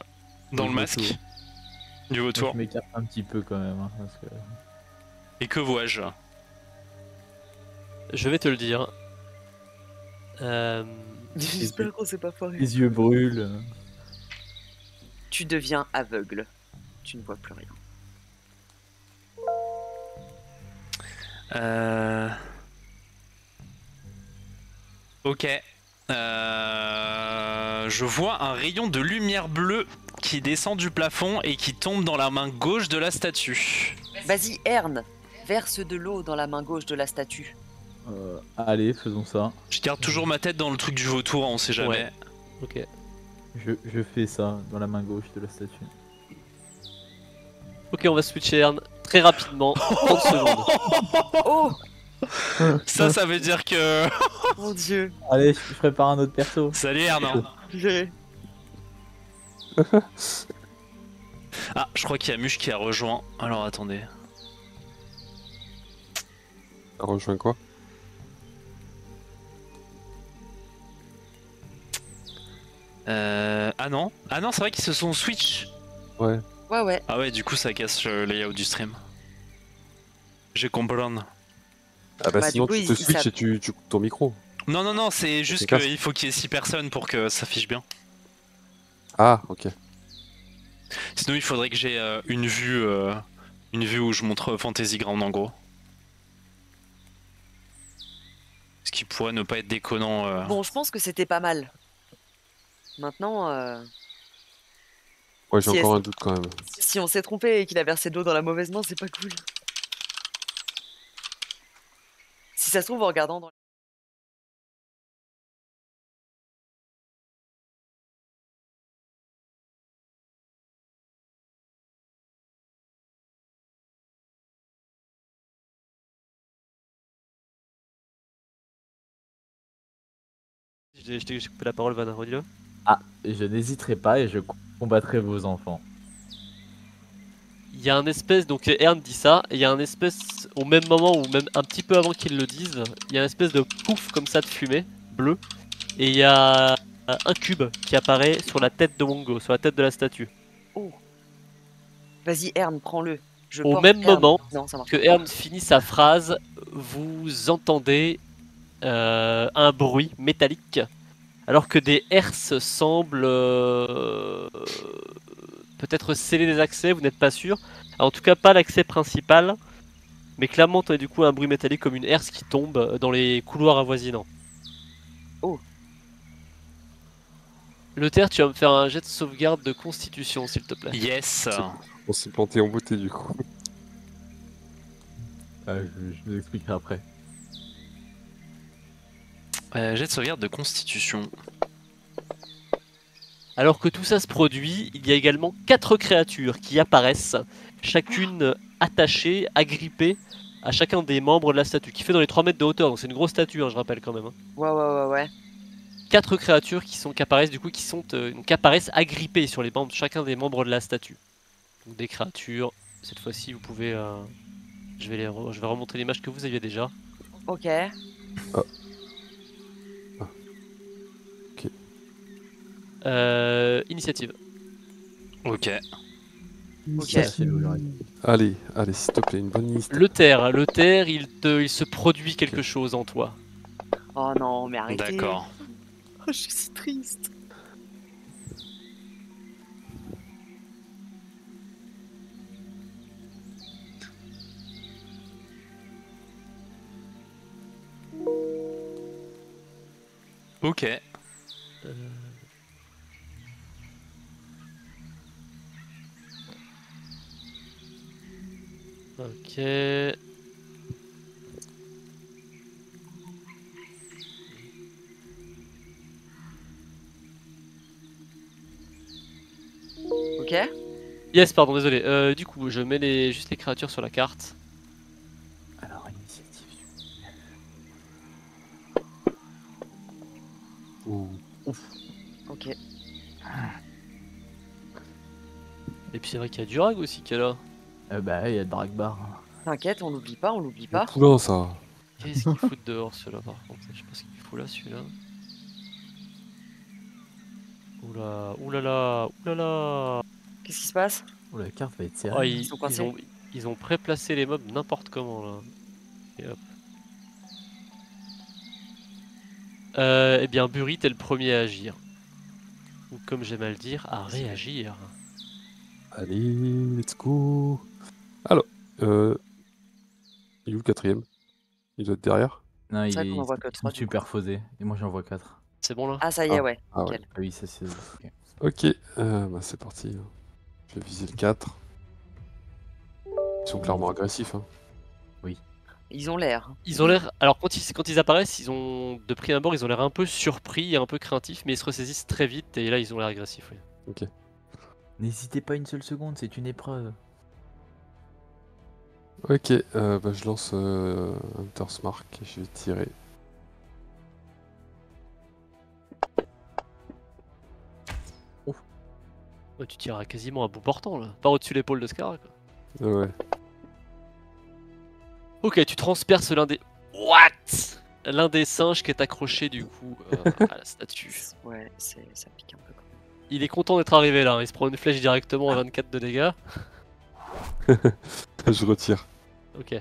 masque vautour. du Moi, vautour. je m'écarte un petit peu quand même. Hein, parce que... Et que vois-je? Je vais te le dire. J'espère qu'on s'est pas foiré. Les yeux brûlent. Tu deviens aveugle. Tu ne vois plus rien. Ok. Je vois un rayon de lumière bleue qui descend du plafond et qui tombe dans la main gauche de la statue. Vas-y, Ern, verse de l'eau dans la main gauche de la statue. Allez, faisons ça. Je garde toujours ma tête dans le truc du vautour, on sait jamais. Ouais. Ok. Je fais ça dans la main gauche de la statue. Ok, on va switcher Ern très rapidement. 30 secondes. Oh Ça veut dire que... mon dieu. Allez, je prépare un autre perso. Salut Hernan. J'ai- Ah, je crois qu'il y a Muche qui a rejoint. Alors attendez. Ça rejoint quoi? Ah non, c'est vrai qu'ils se sont switch. Ouais. Ouais. Ah ouais, du coup ça casse le layout du stream. Je comprends. Ah bah Bah, sinon du coup, tu te il switches s'app- et tu coupes ton micro. Non, c'est juste casse. qu'il faut qu'il y ait 6 personnes pour que ça fiche bien. Ah, ok. Sinon il faudrait que j'ai une vue où je montre Fantasy Ground en gros. Ce qui pourrait ne pas être déconnant. Bon, je pense que c'était pas mal. Maintenant, Ouais, j'ai Si encore elle- un doute quand même. si on s'est trompé et qu'il a versé de l'eau dans la mauvaise main, c'est pas cool. Si ça se trouve, en regardant dans... J'ai coupé la parole, Van, redis-le. Ah, je n'hésiterai pas et je combattrai vos enfants. Il y a un espèce, donc Ern dit ça, et il y a un espèce, au même moment, ou même un petit peu avant qu'ils le disent, il y a un espèce de pouf comme ça de fumée, bleue, et il y a un cube qui apparaît sur la tête de Wongo, sur la tête de la statue. Vas-y, Ern, prends-le. Je Au porte même Ern. moment Non, ça marche que pas. Ern finit sa phrase, vous entendez un bruit métallique, alors que des herses semblent peut-être sceller des accès, vous n'êtes pas sûr. En tout cas, pas l'accès principal, mais clairement, tu as du coup un bruit métallique comme une herse qui tombe dans les couloirs avoisinants. Oh. Lothaire, tu vas me faire un jet de sauvegarde de constitution, s'il te plaît. Yes. On s'est planté en beauté du coup. Je vous expliquerai après. Jet de sauvegarde de constitution. Alors que tout ça se produit, il y a également 4 créatures qui apparaissent, chacune attachée, agrippée à chacun des membres de la statue, qui fait dans les 3 mètres de hauteur, donc c'est une grosse statue, hein, je rappelle quand même. Ouais. 4 créatures qui apparaissent du coup, qui apparaissent agrippées sur les membres, chacun des membres de la statue. Donc des créatures, cette fois-ci vous pouvez... je vais remontrer l'image que vous aviez déjà. Ok. Initiative. Ok. Ok. Ça, c'est le reste. Allez, s'il te plaît, une bonne liste. Le terre, il se produit quelque chose en toi. Oh non, mais arrêtez. D'accord. Oh, je suis si triste. Ok. Ok. Ok. Yes, pardon, désolé. Du coup, je mets juste les créatures sur la carte. Alors, initiative. Ok. Et puis c'est vrai qu'il y a Durag aussi qui est là. Bah, il y a Dragbar. T'inquiète, on l'oublie pas. Poulain ça. Qu'est-ce qu'il fout dehors celui-là par contre? Je sais pas ce qu'il fout là celui-là. Oula, oulala. Qu'est-ce qui se passe? Oh, la carte va être Oh, serrée. ils, sont coincés. ils ont préplacé les mobs n'importe comment là. Et hop. Eh bien, Burit est le premier à agir. Ou comme j'aime à le dire, à réagir. Allez, let's go. Alors, il est où le quatrième? Il doit être derrière. Non, C'est il vrai qu'on en voit est que 3, du coup. superposé. Et moi, j'en vois 4. C'est bon là? Ah, ça y est, Ah. ouais. Ah ouais. Nickel. Ah oui, ça c'est. Ok. Ok, bah c'est parti. Je vais viser le 4. Ils sont clairement agressifs. Hein. Ils ont l'air. Ils ont l'air. Alors quand ils apparaissent, ils ont de prime abord, ils ont l'air un peu surpris et un peu craintifs, mais ils se ressaisissent très vite et là ils ont l'air agressifs. Oui. N'hésitez pas une seule seconde, c'est une épreuve. Ok, bah je lance Hunter's Mark et je vais tirer. Ouais, tu tires quasiment à bout portant là, pas au-dessus l'épaule de Scar. Quoi. Ouais. Ok, tu transperces l'un des. What? l'un des singes qui est accroché du coup à la statue. Ouais, ça pique un peu quand même. Il est content d'être arrivé là, il se prend une flèche directement à 24 de dégâts. Je retire. Ok.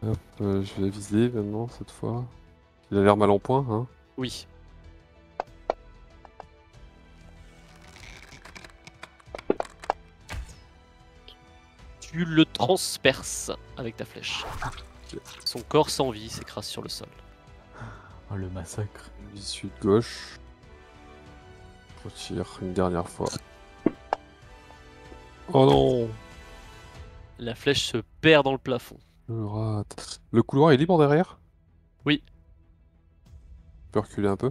Hop, je vais viser maintenant cette fois. Il a l'air mal en point, hein. Oui. Tu le transperces avec ta flèche. Son corps sans vie s'écrase sur le sol. Oh, le massacre. L'issue de gauche. Je retire une dernière fois. Oh non! La flèche se perd dans le plafond. Je rate. Le couloir est libre derrière? Oui. Tu peux reculer un peu?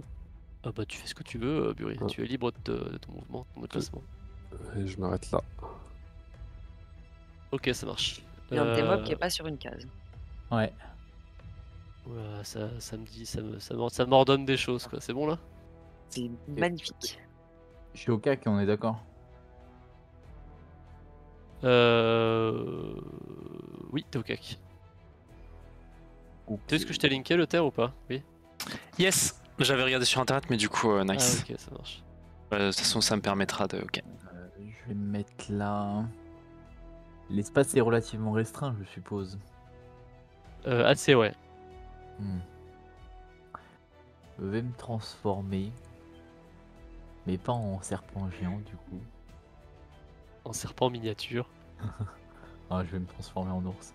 Ah bah tu fais ce que tu veux, Buri. Ah. Tu es libre de ton mouvement, de ton déplacement. Et je m'arrête là. Ok, ça marche. Il y a un des mobs qui est pas sur une case. Ouais. Ouais, ça me dit, ça m'ordonne des choses quoi. C'est bon là? C'est magnifique. Je suis au cac, on est d'accord. Oui, t'es au cac. Ok. Tu sais ce que je t'ai linké le terre ou pas? Oui. Yes, j'avais regardé sur internet, mais du coup, nice. Ah ok, ça marche. De toute façon, ça me permettra de. Ok. Je vais me mettre là. L'espace est relativement restreint, je suppose. Assez ouais. Je vais me transformer. Mais pas en serpent géant du coup. En serpent miniature. Ah, je vais me transformer en ours.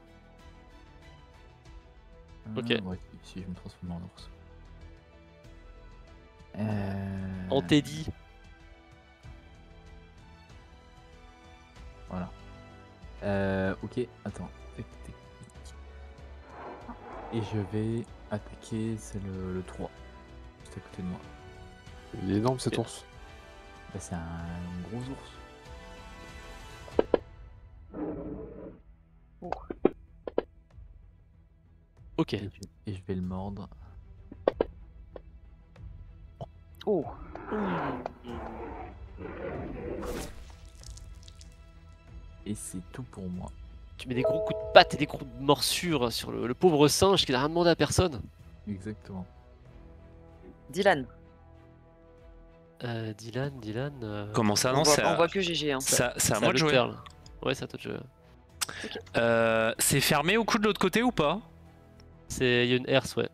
Ok. Ouais, si je vais me transformer en ours. En Teddy. Voilà. Ok, attends. Tac, tac, tac. Et je vais attaquer, c'est le 3. Juste à côté de moi. Il est énorme cet Ok. ours. Bah, c'est un gros ours. Ok. Et je vais le mordre. Oh, Et c'est tout pour moi. Tu mets des gros coups de patte et des gros de morsure sur le pauvre singe qui n'a rien demandé à personne. Exactement. Dylan. Dylan. Comment ça, non? On voit que GG. Hein. C'est à c'est moi de jouer. Là. Ouais, c'est à toi de jouer. C'est fermé au coup de l'autre côté ou pas? Il y a une herse, ouais.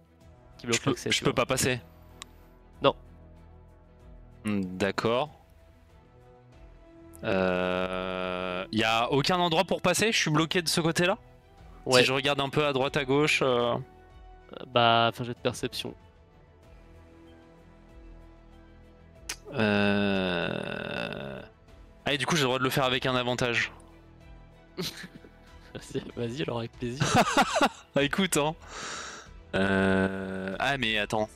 Qui bloque l'accès. Je peux pas passer. Non. D'accord. Y a aucun endroit pour passer? Je suis bloqué de ce côté-là? Ouais. Si je regarde un peu à droite à gauche. Bah, enfin, j'ai de perception. Ah, du coup, j'ai le droit de le faire avec un avantage. Vas-y, alors avec plaisir. Ah, écoute, hein. Ah, mais attends.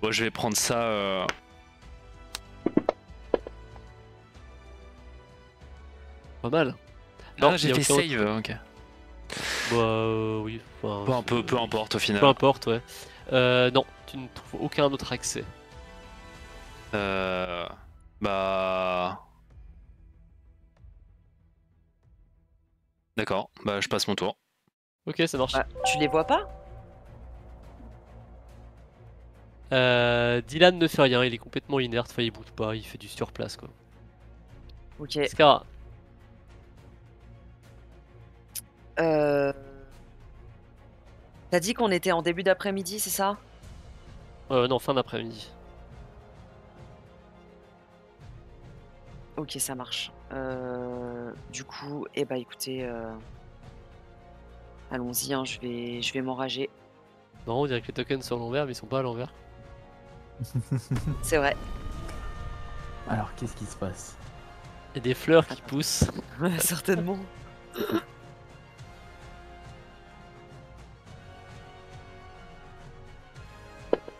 Bon, je vais prendre ça. Pas mal. Ah, j'ai y a fait aucun save, ok. Bah, oui. Enfin, Peu importe au final. Peu importe, ouais. Non, tu ne trouves aucun autre accès. Bah. D'accord, bah je passe mon tour. Ok, ça marche. Ah, tu les vois pas? Dylan ne fait rien, il est complètement inerte, enfin, il bouge pas, il fait du surplace quoi. Ok. Scar, T'as dit qu'on était en début d'après-midi, c'est ça? non, fin d'après-midi. Ok, ça marche. Du coup, bah écoutez, allons-y, hein, je vais m'enrager. Non, on dirait que les tokens sont à l'envers, mais ils sont pas à l'envers. C'est vrai. Alors, qu'est-ce qui se passe? Il y a des fleurs qui poussent. Certainement.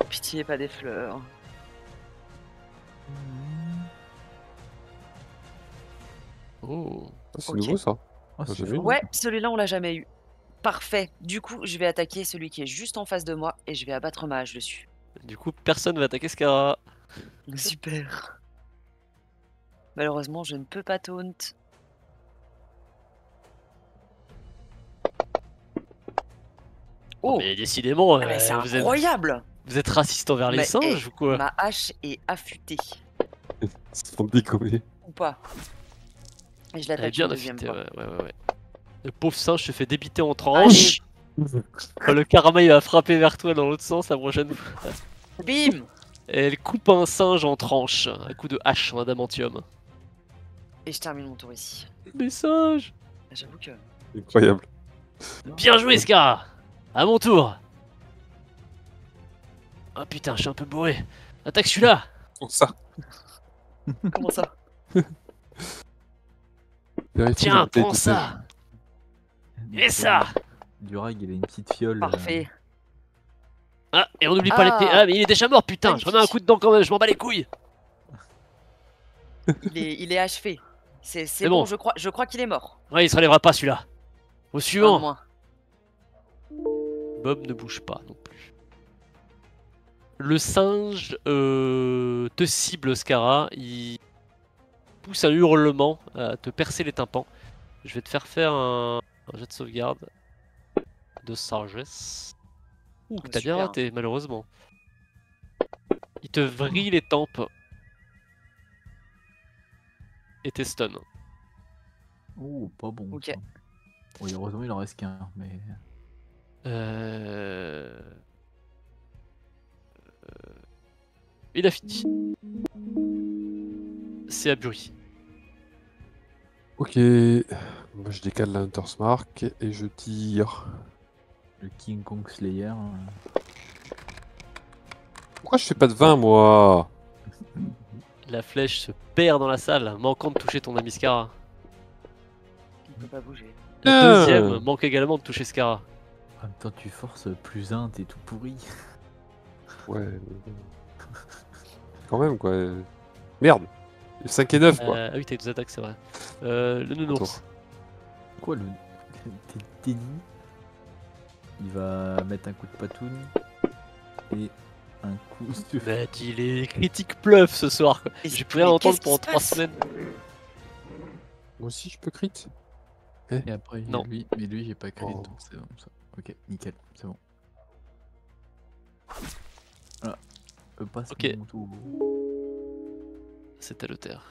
Pitié, pas des fleurs. Oh. Ah, c'est Ok. nouveau ça. Oh, c'est j'ai vu. chaud. Ouais, celui-là, on l'a jamais eu. Parfait. Du coup, je vais attaquer celui qui est juste en face de moi et je vais abattre ma hache dessus. Du coup, personne va attaquer Scara. Super. Malheureusement, je ne peux pas taunt. Oh, Mais décidément, ah, mais c'est vous êtes, incroyable. vous êtes raciste envers les Mais, singes ou quoi? ma hache est affûtée. Ils se font décoller. Ou pas. Et je Elle est l'attaque bien une deuxième affûtée, fois. ouais. Le pauvre singe se fait débiter en Allez, tranches. Oh, le karma il va frapper vers toi dans l'autre sens la prochaine fois. bim. Et elle coupe un singe en tranches à coup de hache en adamantium. Et je termine mon tour ici. Mais singe! J'avoue que... Incroyable. Bien joué, Scar! À mon tour! Oh putain, je suis un peu bourré. Attaque celui-là! Pour ça. Comment ça? Vérifie la Tiens, bouteille prends de ça! Et ça! Durag, il a une petite fiole. Parfait. Ah, et on n'oublie pas les clés. Ah, Ah, mais il est déjà mort, putain! Je remets un coup dedans quand même, je m'en bats les couilles! il est achevé. C'est bon. bon, je crois qu'il est mort. Ouais, il se relèvera pas celui-là. Au Un de suivant! moins. Bob ne bouge pas non plus. Le singe te cible, Scara. Il pousse un hurlement à te percer les tympans. Je vais te faire un jet de sauvegarde de sagesse. Ouh, Oh, t'as bien super. raté, malheureusement. Il te vrille les tempes. Et t'es stun. Oh, pas bon. Ok. Ça. Oui, heureusement, il en reste qu'un, mais. Il a fini. C'est à Bury. Ok. Moi, je décale la Hunter's Mark et je tire. Le King Kong Slayer. Pourquoi je fais pas de 20, moi? La flèche se perd dans la salle, manquant de toucher ton ami Scara. Il peut pas bouger. La Ah. deuxième manque également de toucher Scara. En même temps, tu forces plus 1, t'es tout pourri. Ouais. Quand même, quoi. Merde. 5 et 9, quoi. Ah oui, t'as deux attaques, c'est vrai. Le nounours. Quoi, le. T'es Teddy? Il va mettre un coup de patoune. Et un coup de. Mais il est critique bluff ce soir, quoi. Et J'ai c'est- pu rien mais entendre qu'est-ce qui pendant se 3 passe semaines. Moi aussi, je peux crit. Et après, il y a Non. lui. Mais lui, j'ai pas crit, Oh. donc c'est bon ça. Ok, nickel, c'est bon. Voilà. Passe Ok. mon tour. C'était le terre.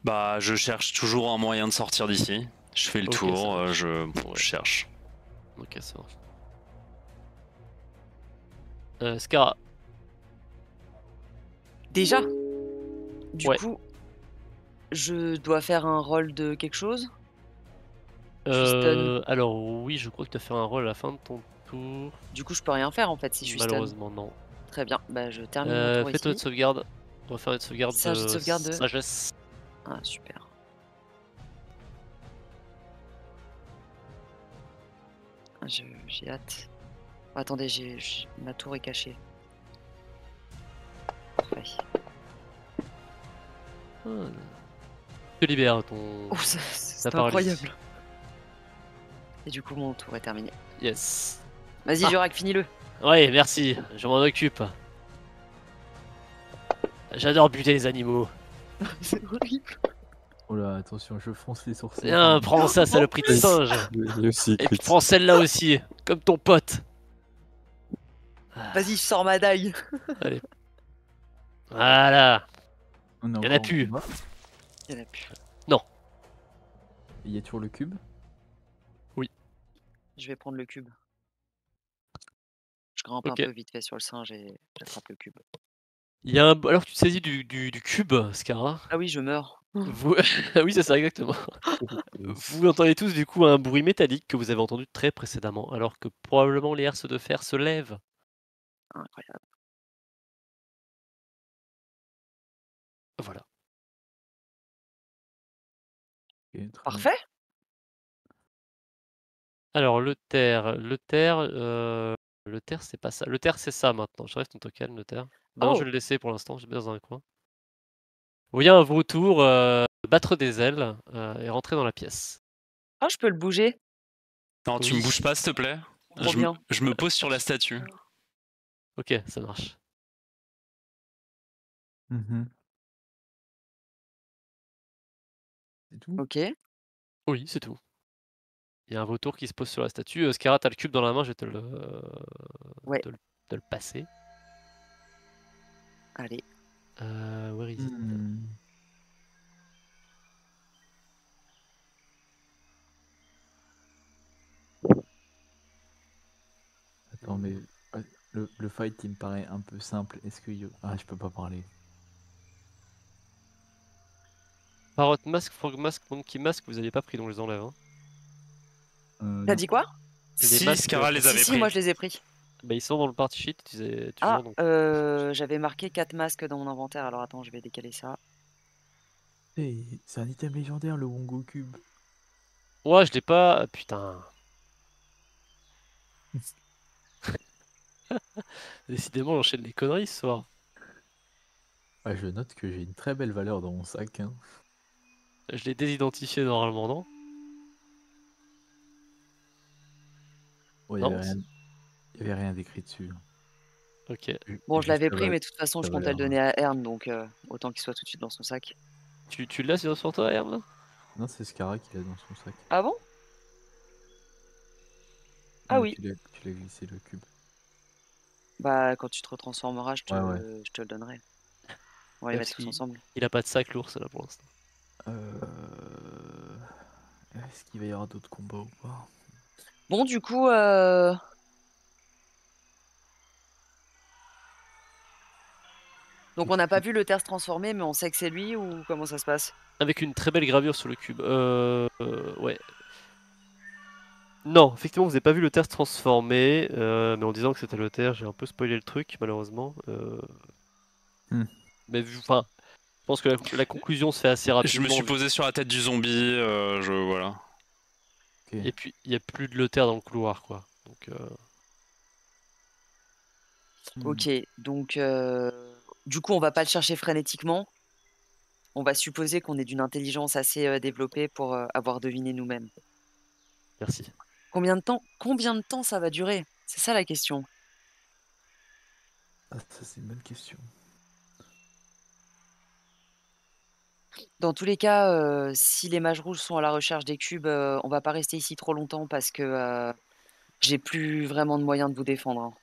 Bah, je cherche toujours un moyen de sortir d'ici. Je fais le Ok, ça tour, marche. je Ouais. cherche. Ok, ça marche. Scara. Déjà? Du Ouais. coup, je dois faire un rôle de quelque chose? Je suis stun. Alors oui, je crois que tu as fait un rôle à la fin de ton tour. Du coup, je peux rien faire en fait si je suis stun. Malheureusement, non. Très bien, bah je termine mon tour Fais-toi une ici. sauvegarde. On va faire une sauvegarde Ça, j'ai de sauvegarde de- sagesse. Ah, super. Ah, j'ai hâte. Oh, attendez, ma tour est cachée. Parfait. Ah, te libère ton. Oh, c'est paralysie. incroyable. Et du coup, mon tour est terminé. Yes. Vas-y, Ah. Jorak, finis-le. Ouais, merci. Je m'en occupe. J'adore buter les animaux. C'est horrible. Oh là, attention, je fronce les sourcils. Tiens, prends ça, saloperie de singe. Lui aussi, Et puis crit. prends celle-là aussi, comme ton pote. Vas-y, je sors ma dague. Voilà. On est Y en a encore en plus. combat. Il y en a plus. Il y a toujours le cube. Je vais prendre le cube. Je grimpe Ok. un peu vite fait sur le singe et j'attrape le cube. Il y a un... Alors que tu te saisis du cube, Scara. Ah oui, je meurs. Vous... oui, c'est ça, exactement. Vous entendez tous du coup un bruit métallique que vous avez entendu très précédemment, alors que probablement les herses de fer se lèvent. Incroyable. Voilà. Ok, très bien. Parfait. Alors le terre, c'est pas ça. Le terre, c'est ça maintenant. Je reste ton token, le terre. Non, Oh. je vais le laisser pour l'instant. Je le mets dans un coin. Vous voyez un vautour battre des ailes et rentrer dans la pièce. Ah, je peux le bouger. Non, tu Oui. me bouges pas, s'il te plaît. Trop bien. Je me pose sur la statue. Ok, ça marche. Mhm. C'est tout. Ok. Oui, c'est tout. Il y a un vautour qui se pose sur la statue. Skara, t'as le cube dans la main, je vais Ouais. te le passer. Allez. Where is it? Attends, mais le fight il me paraît un peu simple. Est-ce que... Ah, je peux pas parler. Parrot Mask, Frog Mask, Monkey Mask, vous aviez pas pris, donc je les enlève. Hein. T'as Non. dit quoi? Les Si, masques, Skara les avait Si, pris. moi je les ai pris. Bah, ils sont dans le party sheet, tu disais Ah, toujours. Donc... j'avais marqué 4 masques dans mon inventaire, alors attends, je vais décaler ça. Hey, c'est un item légendaire, le Wongo Cube. Ouais, je l'ai pas. Ah, putain. Décidément, j'enchaîne les conneries ce soir. Ouais, je note que j'ai une très belle valeur dans mon sac. Hein. Je l'ai désidentifié normalement, non? Ouais, Non, il y avait rien d'écrit dessus. Ok. Bon, je Juste l'avais la pris, val- mais de toute façon, la je comptais le valeur. donner à Ern, donc autant qu'il soit tout de suite dans son sac. Tu l'as sur toi, Herm, là? Non, c'est Skara qui l'a dans son sac. Ah bon? Ah Ouais, oui. tu l'as glissé le cube. Bah, quand tu te retransformeras, Ouais. je te le donnerai. On va les Ouais, mettre parce tous ensemble. Il a pas de sac, l'ours, là, pour l'instant. Est-ce qu'il va y avoir d'autres combats ou pas? Bon, du coup, donc on n'a pas vu le terre se transformer, mais on sait que c'est lui ou comment ça se passe? Avec une très belle gravure sur le cube. Ouais. Non, effectivement, vous n'avez pas vu le terre se transformer, mais en disant que c'était le terre, j'ai un peu spoilé le truc, malheureusement. Mais enfin, je pense que la conclusion se fait assez Je me rapidement. suis posé sur la tête du zombie, voilà. Ok. Et puis, il n'y a plus de le terre dans le couloir, quoi. Donc, Ok, donc du coup, on va pas le chercher frénétiquement. On va supposer qu'on est d'une intelligence assez développée pour avoir deviné nous-mêmes. merci. Combien de temps ça va durer? C'est ça la question. Ah, ça c'est une bonne question. Dans tous les cas, si les mages rouges sont à la recherche des cubes, on va pas rester ici trop longtemps parce que j'ai plus vraiment de moyens de vous défendre. Hein.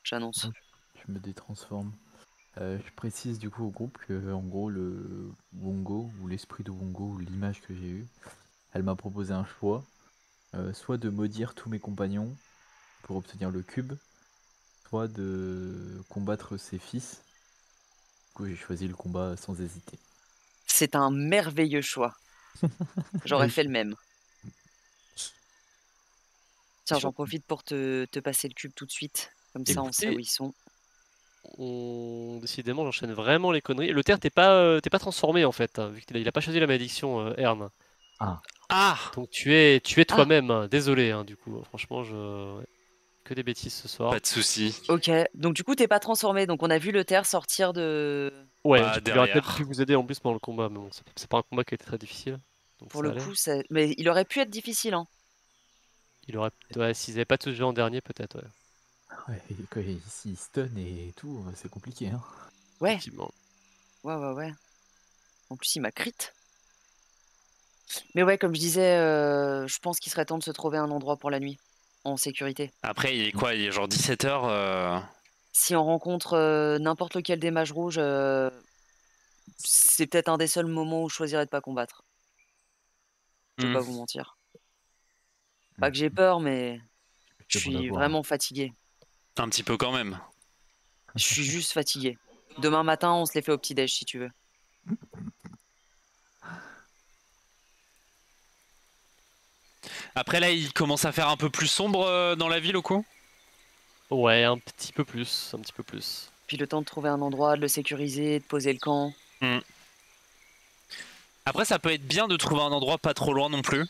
J'annonce. Je me détransforme. Je précise du coup au groupe que en gros le Wongo ou l'esprit de Wongo ou l'image que j'ai eue, elle m'a proposé un choix, soit de maudire tous mes compagnons pour obtenir le cube, soit de combattre ses fils. Du coup j'ai choisi le combat sans hésiter. C'est un merveilleux choix. J'aurais fait le même. Tiens, j'en profite pour te passer le cube tout de suite. Comme ça, on sait où ils sont. Décidément, j'enchaîne vraiment les conneries. Le terre, t'es pas transformé en fait, hein, vu qu'il a pas choisi la malédiction, Ern. Ah! Donc tu es toi-même. Hein. Désolé, hein, du coup. Franchement, ouais. Que des bêtises ce soir. Pas de soucis. Ok, donc du coup, t'es pas transformé. Donc on a vu le terre sortir de. Ouais, Bah, il aurait peut-être derrière. pu vous aider en plus pendant le combat, mais bon, c'est pas un combat qui a été très difficile. Donc Pour ça le allait. coup, mais il aurait pu être difficile. Hein. Il aurait, ouais, s'ils avaient pas tous joué en dernier, peut-être. Ouais. Ouais, et quand il stun et tout, c'est compliqué. Hein. Ouais. Effectivement. Ouais. En plus, il m'a crit. Mais ouais, comme je disais, je pense qu'il serait temps de se trouver un endroit pour la nuit, en sécurité. Après, il est quoi? Il est genre 17h. Si on rencontre n'importe lequel des mages rouges, c'est peut-être un des seuls moments où je choisirais de pas combattre. Je vais pas vous mentir. Pas que j'ai peur, mais je suis vraiment fatigué. Un petit peu quand même. Je suis juste fatigué. Demain matin, on se les fait au petit-déj si tu veux. Après là, il commence à faire un peu plus sombre dans la ville au coup. Ouais, un petit peu plus, un petit peu plus. Puis le temps de trouver un endroit, de le sécuriser, de poser le camp. Après, ça peut être bien de trouver un endroit pas trop loin non plus.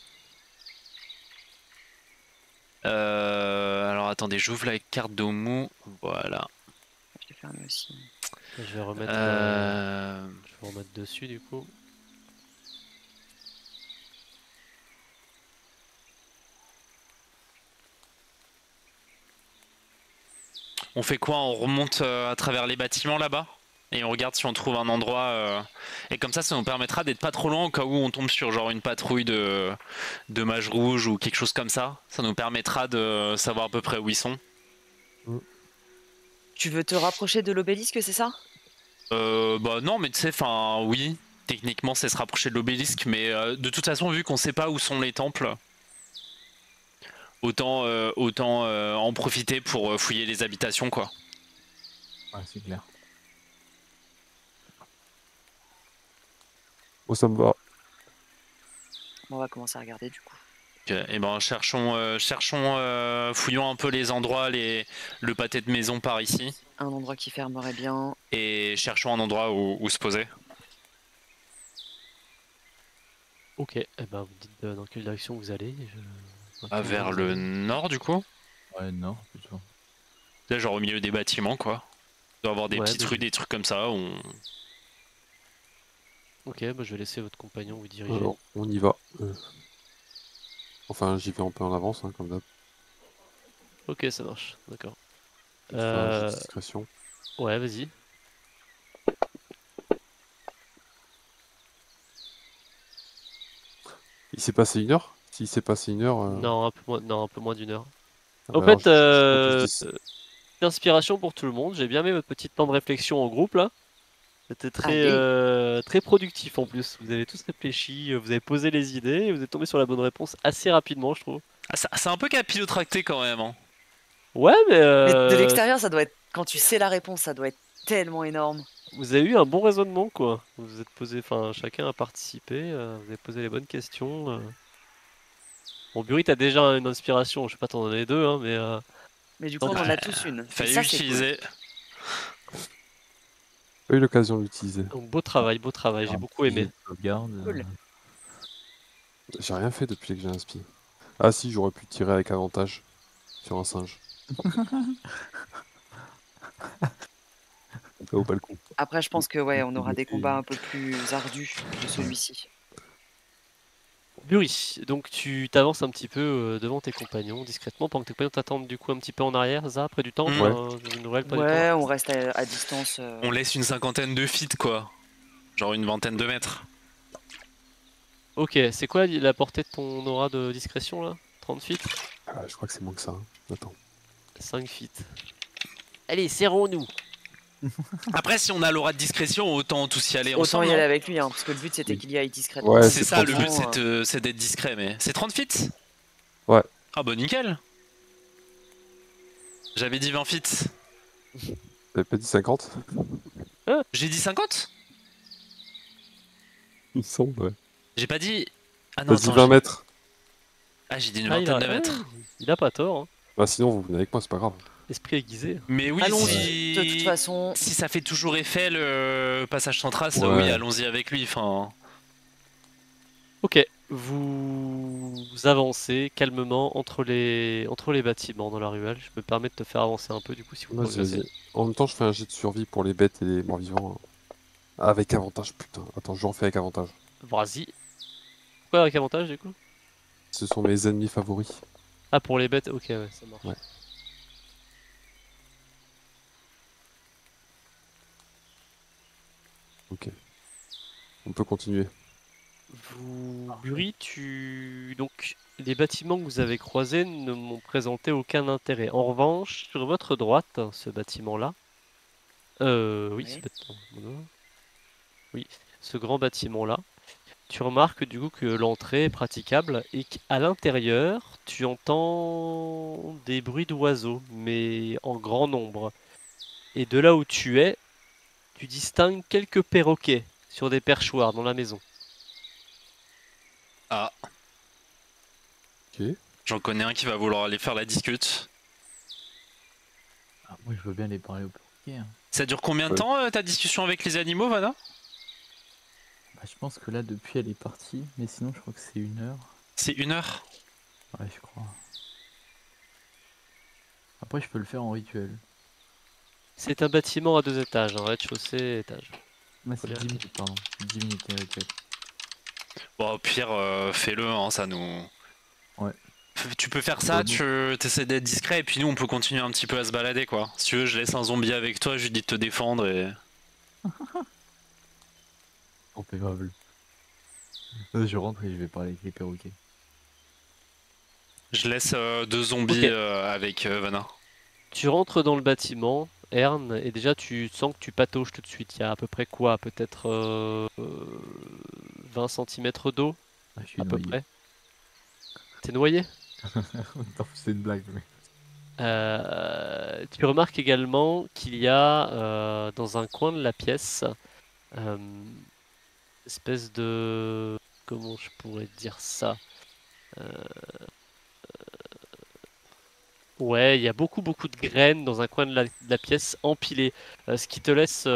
Alors attendez, j'ouvre la carte d'Omu. Voilà. Je l'ai fermé aussi. Je vais remettre, je vais remettre dessus du coup. On fait quoi? On remonte à travers les bâtiments là-bas? et on regarde si on trouve un endroit. Et comme ça nous permettra d'être pas trop loin au cas où on tombe sur genre une patrouille de mages rouges ou quelque chose comme ça. Ça nous permettra de savoir à peu près où ils sont. Tu veux te rapprocher de l'obélisque, c'est ça? Bah non, mais tu sais, enfin oui, techniquement c'est se rapprocher de l'obélisque, mais de toute façon vu qu'on sait pas où sont les temples, autant en profiter pour fouiller les habitations quoi. Ouais, c'est clair. Oh, ça me va. On va commencer à regarder du coup. Et ben cherchons, fouillons un peu les endroits, le pâté de maison par ici, Un endroit qui fermerait bien. et cherchons un endroit où se poser. Ok, eh ben, vous dites dans quelle direction vous allez. Vers le nord du coup. Ouais, non, plutôt. Là genre au milieu des bâtiments quoi. Il doit y avoir des Ouais, petites bah, rues, des trucs comme ça. Ok, bah, je vais laisser votre compagnon vous diriger. Alors, on y va. Enfin, j'y vais un peu en avance, hein, comme d'hab. Ok, ça marche, d'accord. Je fais un jet de discrétion. Ouais, vas-y. Il s'est passé 1 heure? S'il s'est passé 1 heure... Non, un peu moins d'une heure. ah En bah alors, fait, je dis- d'inspiration pour tout le monde. J'ai bien aimé votre petit temps de réflexion en groupe là. C'était Allez. très productif en plus. Vous avez tous réfléchi, vous avez posé les idées et vous êtes tombé sur la bonne réponse assez rapidement, je trouve. Ah, c'est un peu capillotracté quand même. Hein. Ouais, mais, Mais de l'extérieur, ça doit être. Quand tu sais la réponse, ça doit être tellement énorme. vous avez eu un bon raisonnement quoi. Vous vous êtes posé, enfin chacun a participé, vous avez posé les bonnes questions. Bon, Bury, t'as déjà une inspiration, je sais pas t'en donner deux, hein, mais Mais du coup, non, on en Ouais, a tous une. Et fallait ça, c'est cool. l'utiliser. Pas eu l'occasion de l'utiliser. donc beau travail, j'ai Un beaucoup petit jet aimé. de sauvegarde, Cool. J'ai rien fait depuis que j'ai un spi. Ah si, j'aurais pu tirer avec avantage sur un singe. Ça vaut pas le coup. Après, je pense que ouais, on aura des combats un peu plus ardus que celui-ci. Bury, donc tu t'avances un petit peu devant tes compagnons discrètement pendant que tes compagnons t'attendent du coup un petit peu en arrière, ça, près du temple, Ouais. dans une nouvelle près du Ouais, temple. on reste à distance. On laisse une cinquantaine de feet quoi. Genre une vingtaine de mètres. Ok, c'est quoi la portée de ton aura de discrétion là? 30 feet? Ah, je crois que c'est moins que ça. Hein. Attends. 5 feet. Allez, serrons-nous! Après si on a l'aura de discrétion, autant tous y aller Autant ensemble. y aller non avec lui, hein, parce que le but c'était Oui. qu'il y aille discrètement. Ouais, C'est ça, le but Franchement, c'est d'être discret, mais c'est 30 feet. Ouais. Ah bah nickel. J'avais dit 20 feet. T'avais pas dit 50? J'ai dit 50. Il me semble, ouais. J'ai pas dit... Ah non, T'as dit attends, 20 mètres. Ah j'ai dit une Ah, vingtaine de mètres. ouais, il a pas tort, hein. Bah sinon, vous venez avec moi, c'est pas grave. Esprit aiguisé. Mais oui, allons-y. De toute façon, si ça fait toujours effet le passage sans trace, Ouais. oui, allons-y avec lui. Enfin, Ok, vous avancez calmement entre les bâtiments dans la ruelle. Je me permets de te faire avancer un peu du coup si vous Vas-y, progressez. vas-y. En même temps, je fais un jet de survie pour les bêtes et les morts-vivants. Hein. Avec avantage, putain. Attends, je refais avec avantage. Vas-y. Pourquoi avec avantage du coup? Ce sont mes ennemis favoris. Ah, pour les bêtes, ok, ouais, ça marche. Ouais. Ok. On peut continuer. Bury, donc les bâtiments que vous avez croisés ne m'ont présenté aucun intérêt. En revanche, sur votre droite, ce bâtiment-là, oui, Oui. c'est bâtiment. Oui, ce grand bâtiment-là, tu remarques du coup que l'entrée est praticable et qu'à l'intérieur, tu entends des bruits d'oiseaux, mais en grand nombre. Et de là où tu es, tu distingues quelques perroquets sur des perchoirs dans la maison. ah, Ok. j'en connais un qui va vouloir aller faire la discute. Ah, moi, je veux bien les parler au perroquet. Hein. Ça dure combien de Ouais. temps ta discussion avec les animaux, Vana? Bah, je pense que là, depuis, elle est partie. Mais sinon, je crois que c'est 1 heure. C'est 1 heure. Ouais, je crois. Après, je peux le faire en rituel. C'est un bâtiment à 2 étages, un rez-de-chaussée, étage. Mais c'est Voilà. 10 minutes, pardon. 10 minutes les rituels. Bon, au pire, fais-le, hein, ça nous... Ouais. Tu peux faire ça, Ouais, tu essaies d'être discret, et puis nous, on peut continuer un petit peu à se balader, quoi. Si tu veux, je laisse un zombie avec toi, je lui dis de te défendre, et... Impévable. Je rentre et je vais parler avec les perroquets. Je laisse deux zombies Ok. avec Vanna. Tu rentres dans le bâtiment, Ern, et déjà tu sens que tu patauges tout de suite. Il y a à peu près quoi? Peut-être 20 cm d'eau, Ah, je suis à peu noyé. près. T'es noyé? Non, c'est une blague, mais... Tu remarques également qu'il y a dans un coin de la pièce euh, espèce de... Comment je pourrais dire ça? Euh, Ouais, il y a beaucoup de graines dans un coin de la pièce empilées, ce qui te laisse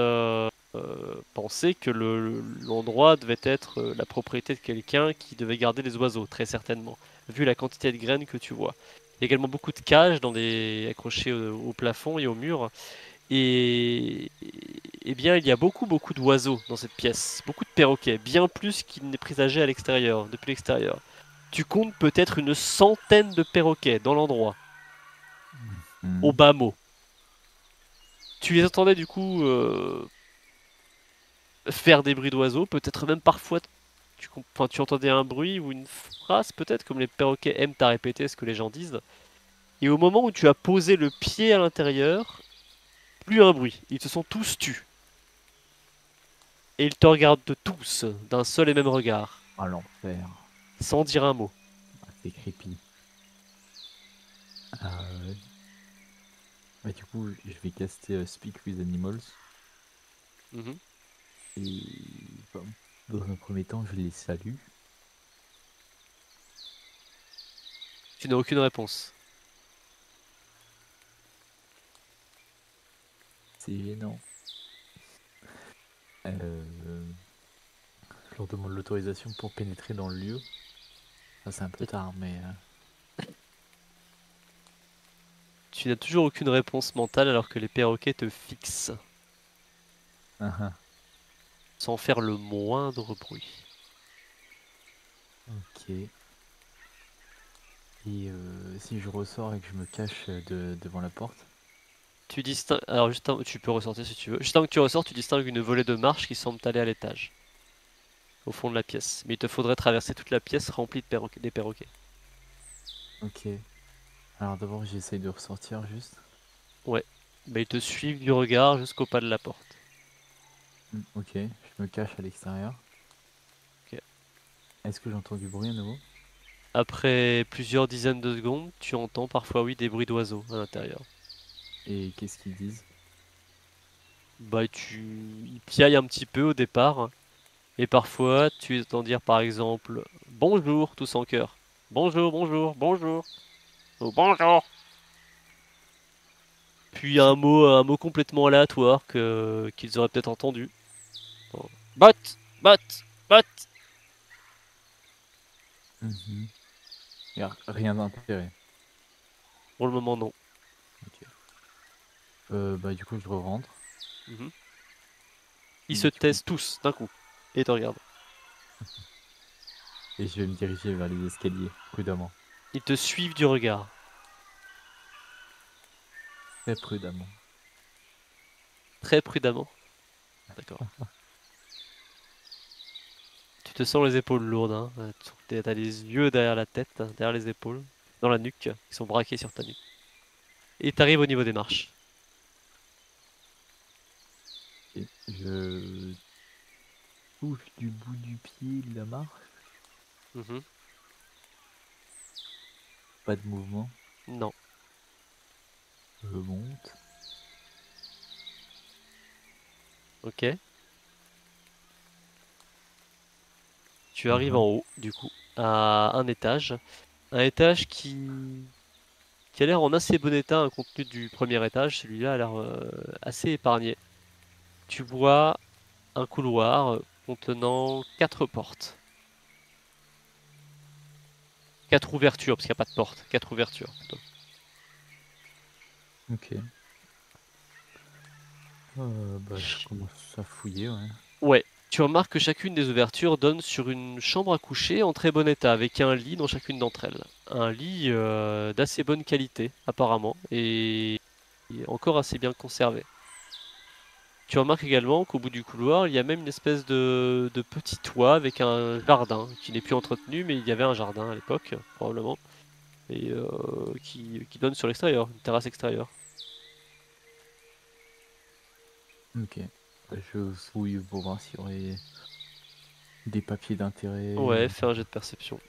penser que l'endroit devait être la propriété de quelqu'un qui devait garder les oiseaux, très certainement, vu la quantité de graines que tu vois. Il y a également beaucoup de cages accrochées au plafond et au mur, et, et bien il y a beaucoup d'oiseaux dans cette pièce, beaucoup de perroquets, bien plus qu'il n'est présagé à l'extérieur, depuis l'extérieur. Tu comptes peut-être une centaine de perroquets dans l'endroit au Mhm. bas mot. Tu les entendais du coup faire des bruits d'oiseaux, peut-être même parfois enfin, tu entendais un bruit ou une phrase peut-être, comme les perroquets aiment à répéter ce que les gens disent. Et au moment où tu as posé le pied à l'intérieur, plus un bruit. Ils se sont tous tus. Et ils te regardent tous d'un seul et même regard, Ah, l'enfer. sans dire un mot. Ah, c'est creepy. Ah, ouais. Bah, du coup, je vais caster Speak with Animals. Mhm. Et bah, dans un premier temps, je les salue. Tu n'as aucune réponse. C'est gênant. Je leur demande l'autorisation pour pénétrer dans le lieu. Ça, c'est un peu tard, mais... Tu n'as toujours aucune réponse mentale alors que les perroquets te fixent, ah, sans faire le moindre bruit. ok. Et si je ressors et que je me cache devant la porte, Tu distingues. Alors, tu peux ressortir si tu veux. Juste avant que tu ressors, tu distingues une volée de marches qui semble aller à l'étage, au fond de la pièce. Mais il te faudrait traverser toute la pièce remplie des perroquets. ok. Alors d'abord, j'essaye de ressortir juste. Ouais. Mais ils te suivent du regard jusqu'au pas de la porte. Ok, je me cache à l'extérieur. Ok. Est-ce que j'entends du bruit à nouveau? Après plusieurs dizaines de secondes, tu entends parfois, oui, des bruits d'oiseaux à l'intérieur. Et qu'est-ce qu'ils disent? Bah, ils piaillent un petit peu au départ. Et parfois, tu entends dire par exemple bonjour tous en chœur. Bonjour, bonjour, bonjour. Ou bonjour. Puis un mot complètement aléatoire qu'ils auraient peut-être entendu. Bon. Bot, bot, bot. Mhm. Y a rien d'intérêt. Pour le moment, non. Ok. Bah du coup, je rentre. Mhm. Ils se Du coup, taisent tous d'un coup et te regardent. et je vais me diriger vers les escaliers, prudemment. Ils te suivent du regard, Très prudemment. très prudemment. D'accord. Tu te sens les épaules lourdes, hein. T'as les yeux derrière la tête, derrière les épaules, dans la nuque, qui sont braqués sur ta nuque. Et t'arrives au niveau des marches. Et je touche du bout du pied la marche. Mhm. Pas de mouvement. Non. Je monte. Ok. Tu arrives en Mhm. haut, du coup, à un étage. Un étage qui a l'air en assez bon état, compte tenu du premier étage. Celui-là a l'air assez épargné. Tu vois un couloir contenant quatre portes. Quatre ouvertures, parce qu'il n'y a pas de porte. Quatre ouvertures, plutôt. Ok. Bah je commence à fouiller, ouais. Ouais. Tu remarques que chacune des ouvertures donne sur une chambre à coucher en très bon état, avec un lit dans chacune d'entre elles. Un lit d'assez bonne qualité, apparemment, et encore assez bien conservé. Tu remarques également qu'au bout du couloir, il y a même une espèce de petit toit avec un jardin qui n'est plus entretenu, mais il y avait un jardin à l'époque, probablement, et qui donne sur l'extérieur, une terrasse extérieure. Ok. Je fouille pour voir s'il y aurait des papiers d'intérêt. Ouais, fais un jet de perception.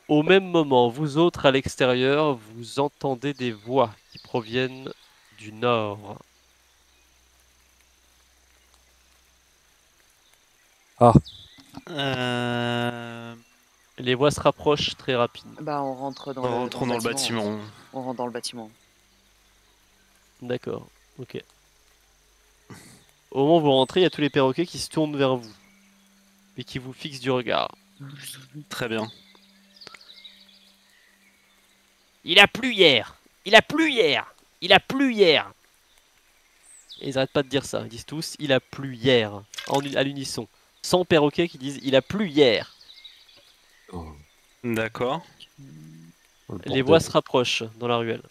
Au même moment, vous autres à l'extérieur, vous entendez des voix qui proviennent du nord. Euh... Les voix se rapprochent très rapidement. Bah, on rentre dans Rentrons dans le bâtiment. On rentre dans le bâtiment. D'accord, ok. Au moment où vous rentrez, il y a tous les perroquets qui se tournent vers vous et qui vous fixent du regard. Très bien. Il a plu hier. Il a plu hier. Il a plu hier. Et ils arrêtent pas de dire ça. Ils disent tous il a plu hier. À l'unisson. 100 perroquets qui disent il a plu hier. Oh, D'accord. le Les bordel. voix se rapprochent dans la ruelle.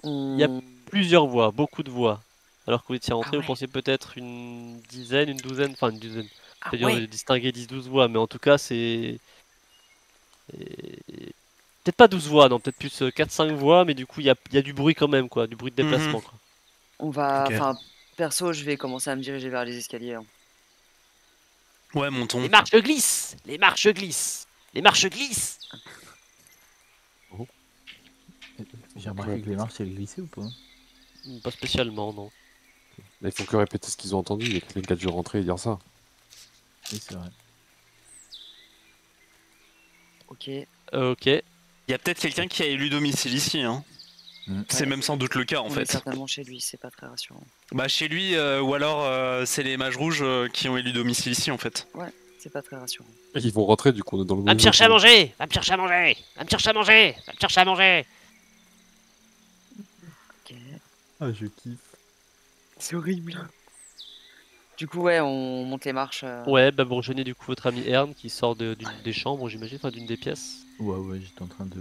On... Il y a plusieurs voix, beaucoup de voix. Alors que vous étiez rentré, Ah ouais. vous pensiez peut-être une dizaine, une douzaine, enfin une douzaine. Ah C'est dur ouais. de distinguer 10-12 voix, mais en tout cas c'est... Peut-être pas 12 voix, non, peut-être plus 4-5 voix, mais du coup il y a du bruit quand même, quoi, du bruit de déplacement. Quoi. On va... Ok. Enfin, perso, je vais commencer à me diriger vers les escaliers. Hein. Ouais, montons. Les marches glissent. Les marches glissent. Les marches glissent. J'ai remarqué que les marches elles glissaient ou pas? Pas spécialement, non. Là, ils font que répéter ce qu'ils ont entendu. Il y a quelqu'un qui a dû rentrer et dire ça. Oui, c'est vrai. Ok. Ok. Il y a peut-être quelqu'un qui a élu domicile ici. Hein. C'est Ouais. même sans doute le cas en On est fait. certainement chez lui, c'est pas très rassurant. Bah chez lui, ou alors c'est les mages rouges qui ont élu domicile ici en fait. C'est pas très rassurant. Et ils vont rentrer, du coup, on est dans le Va me même chercher à bâtiment. manger. Va me chercher à manger. Va me chercher à manger. Va me chercher à manger. Ok. Ah, je kiffe. C'est horrible. Du coup, ouais, on monte les marches. Ouais, bah vous rejoignez du coup votre ami Ern qui sort d'une des chambres, j'imagine, enfin d'une des pièces. Ouais, j'étais en train de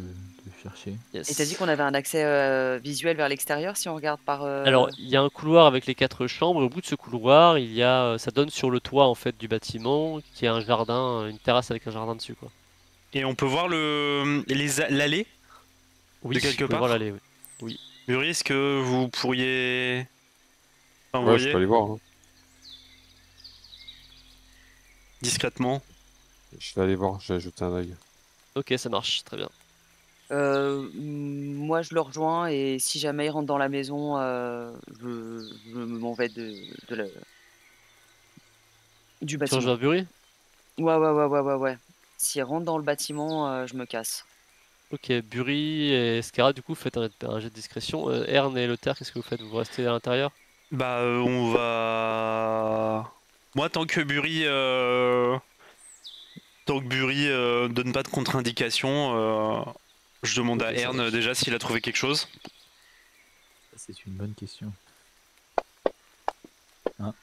chercher. Yes. Et t'as dit qu'on avait un accès visuel vers l'extérieur si on regarde par. Alors, il y a un couloir avec les 4 chambres, et au bout de ce couloir, il y a, ça donne sur le toit en fait du bâtiment, qui est un jardin, une terrasse avec un jardin dessus, quoi. Et on peut voir l'allée Oui, de quelque vous pouvez part. voir l'allée, oui. Muri, est-ce que vous pourriez Ouais, je envoyer peux aller voir. Hein. discrètement? Je vais aller voir, je vais jeter un œil. Ok, ça marche, très bien. Moi, je le rejoins et si jamais il rentre dans la maison, je m'en vais du Tu bâtiment. rejoins Bury? Ouais. S'il rentre dans le bâtiment, je me casse. Ok, Bury et Skara, du coup, faites un jet de discrétion. Ern et Lothaire, qu'est-ce que vous faites? Vous restez à l'intérieur? Bah on va. Moi tant que Bury donne pas de contre-indication, je demande Ok, à ça Ern marche. déjà s'il a trouvé quelque chose. C'est une bonne question. Hein?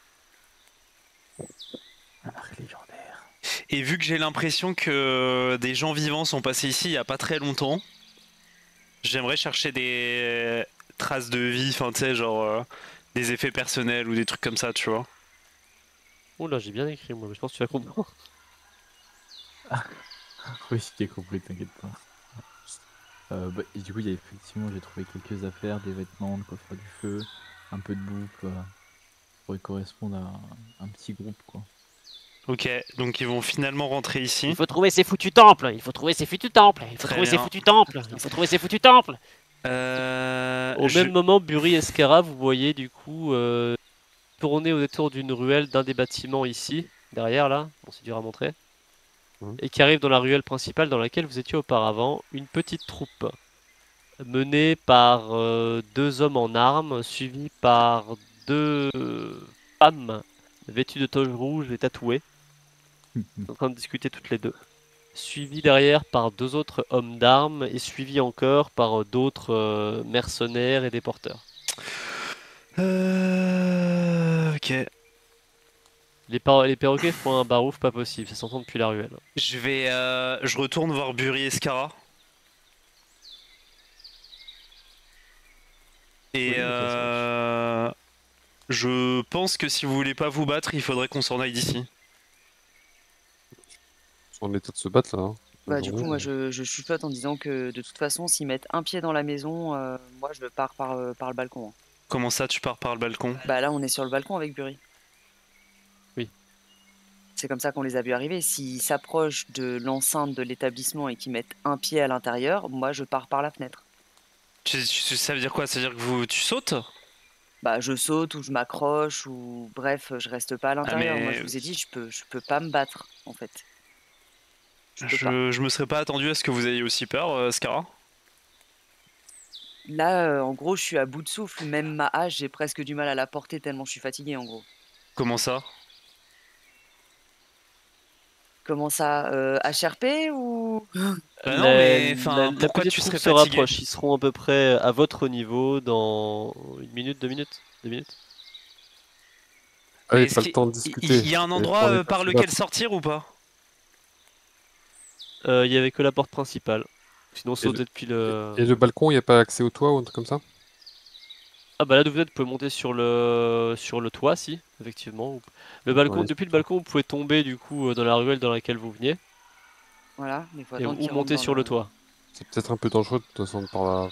Un arc légendaire. Et vu que j'ai l'impression que des gens vivants sont passés ici il y a pas très longtemps, j'aimerais chercher des traces de vie, enfin tu sais, genre des effets personnels ou des trucs comme ça, tu vois. Oh là, j'ai bien écrit, moi, mais je pense que tu vas comprendre. Oui, j'ai compris, t'inquiète pas. Et du coup, il y a effectivement, j'ai trouvé quelques affaires, des vêtements, de quoi faire du feu, un peu de bouffe, qui pourrait correspondre à un petit groupe, quoi. Ok, donc ils vont finalement rentrer ici. Il faut trouver ces foutus temples! Il faut trouver ces foutus temples! Il faut Très trouver ces bien. foutus temples! Il faut trouver ces foutus temples! Au Je- même moment, Bury et Skara, vous voyez du coup tourner au détour d'une ruelle d'un des bâtiments ici, derrière là, bon c'est dur à montrer, Mhm. et qui arrive dans la ruelle principale dans laquelle vous étiez auparavant, une petite troupe menée par 2 hommes en armes, suivis par 2 femmes vêtues de toge rouge et tatouées, en train de discuter toutes les deux. Suivi derrière par 2 autres hommes d'armes et suivi encore par d'autres mercenaires et déporteurs. Ok. Les perroquets font un barouf pas possible, ça s'entend depuis la ruelle. Je retourne voir Bury et Skara. Et Oui, ok, ça je pense que si vous voulez pas vous battre, il faudrait qu'on s'en aille d'ici. On est état de se battre là. Hein. Bah, du coup, moi, je chuchote en disant que de toute façon, s'ils mettent un pied dans la maison, moi, je pars par le balcon. Hein. Comment ça, tu pars par le balcon? Bah, là, on est sur le balcon avec Bury. Oui. C'est comme ça qu'on les a vus arriver. S'ils s'approchent de l'enceinte de l'établissement et qu'ils mettent un pied à l'intérieur, moi, je pars par la fenêtre. Ça veut dire quoi? Ça veut dire que tu sautes? Bah, je saute ou je m'accroche ou bref, je reste pas à l'intérieur. Moi, mais- je vous ai dit, je peux pas me battre, en fait. Je peux pas. Je me serais pas attendu à ce que vous ayez aussi peur, Scara. Là, en gros, je suis à bout de souffle. Même ma hache, j'ai presque du mal à la porter tellement je suis fatigué, en gros. Comment ça? Comment ça HRP ou Bah non, mais enfin, la pourquoi petite tu troupe serais se fatigué? rapproche. Ils seront à peu près à votre niveau dans 1 minute, 2 minutes, 2 minutes. Allez, Est-ce pas le qu'il- temps de discuter. Il y a un On endroit est pas par se lequel battre. sortir ou pas? Il y avait que la porte principale. Sinon, Et sauter depuis le. Et le balcon, il n'y a pas accès au toit ou un truc comme ça? Ah bah là d'où vous êtes, vous pouvez monter sur le toit, si, effectivement. Le balcon, Ouais, depuis le balcon, vous pouvez tomber du coup dans la ruelle dans laquelle vous veniez voilà, il faut et attendre ou qu'ils monter rentrent sur dans le toit. C'est peut-être un peu dangereux de descendre par là.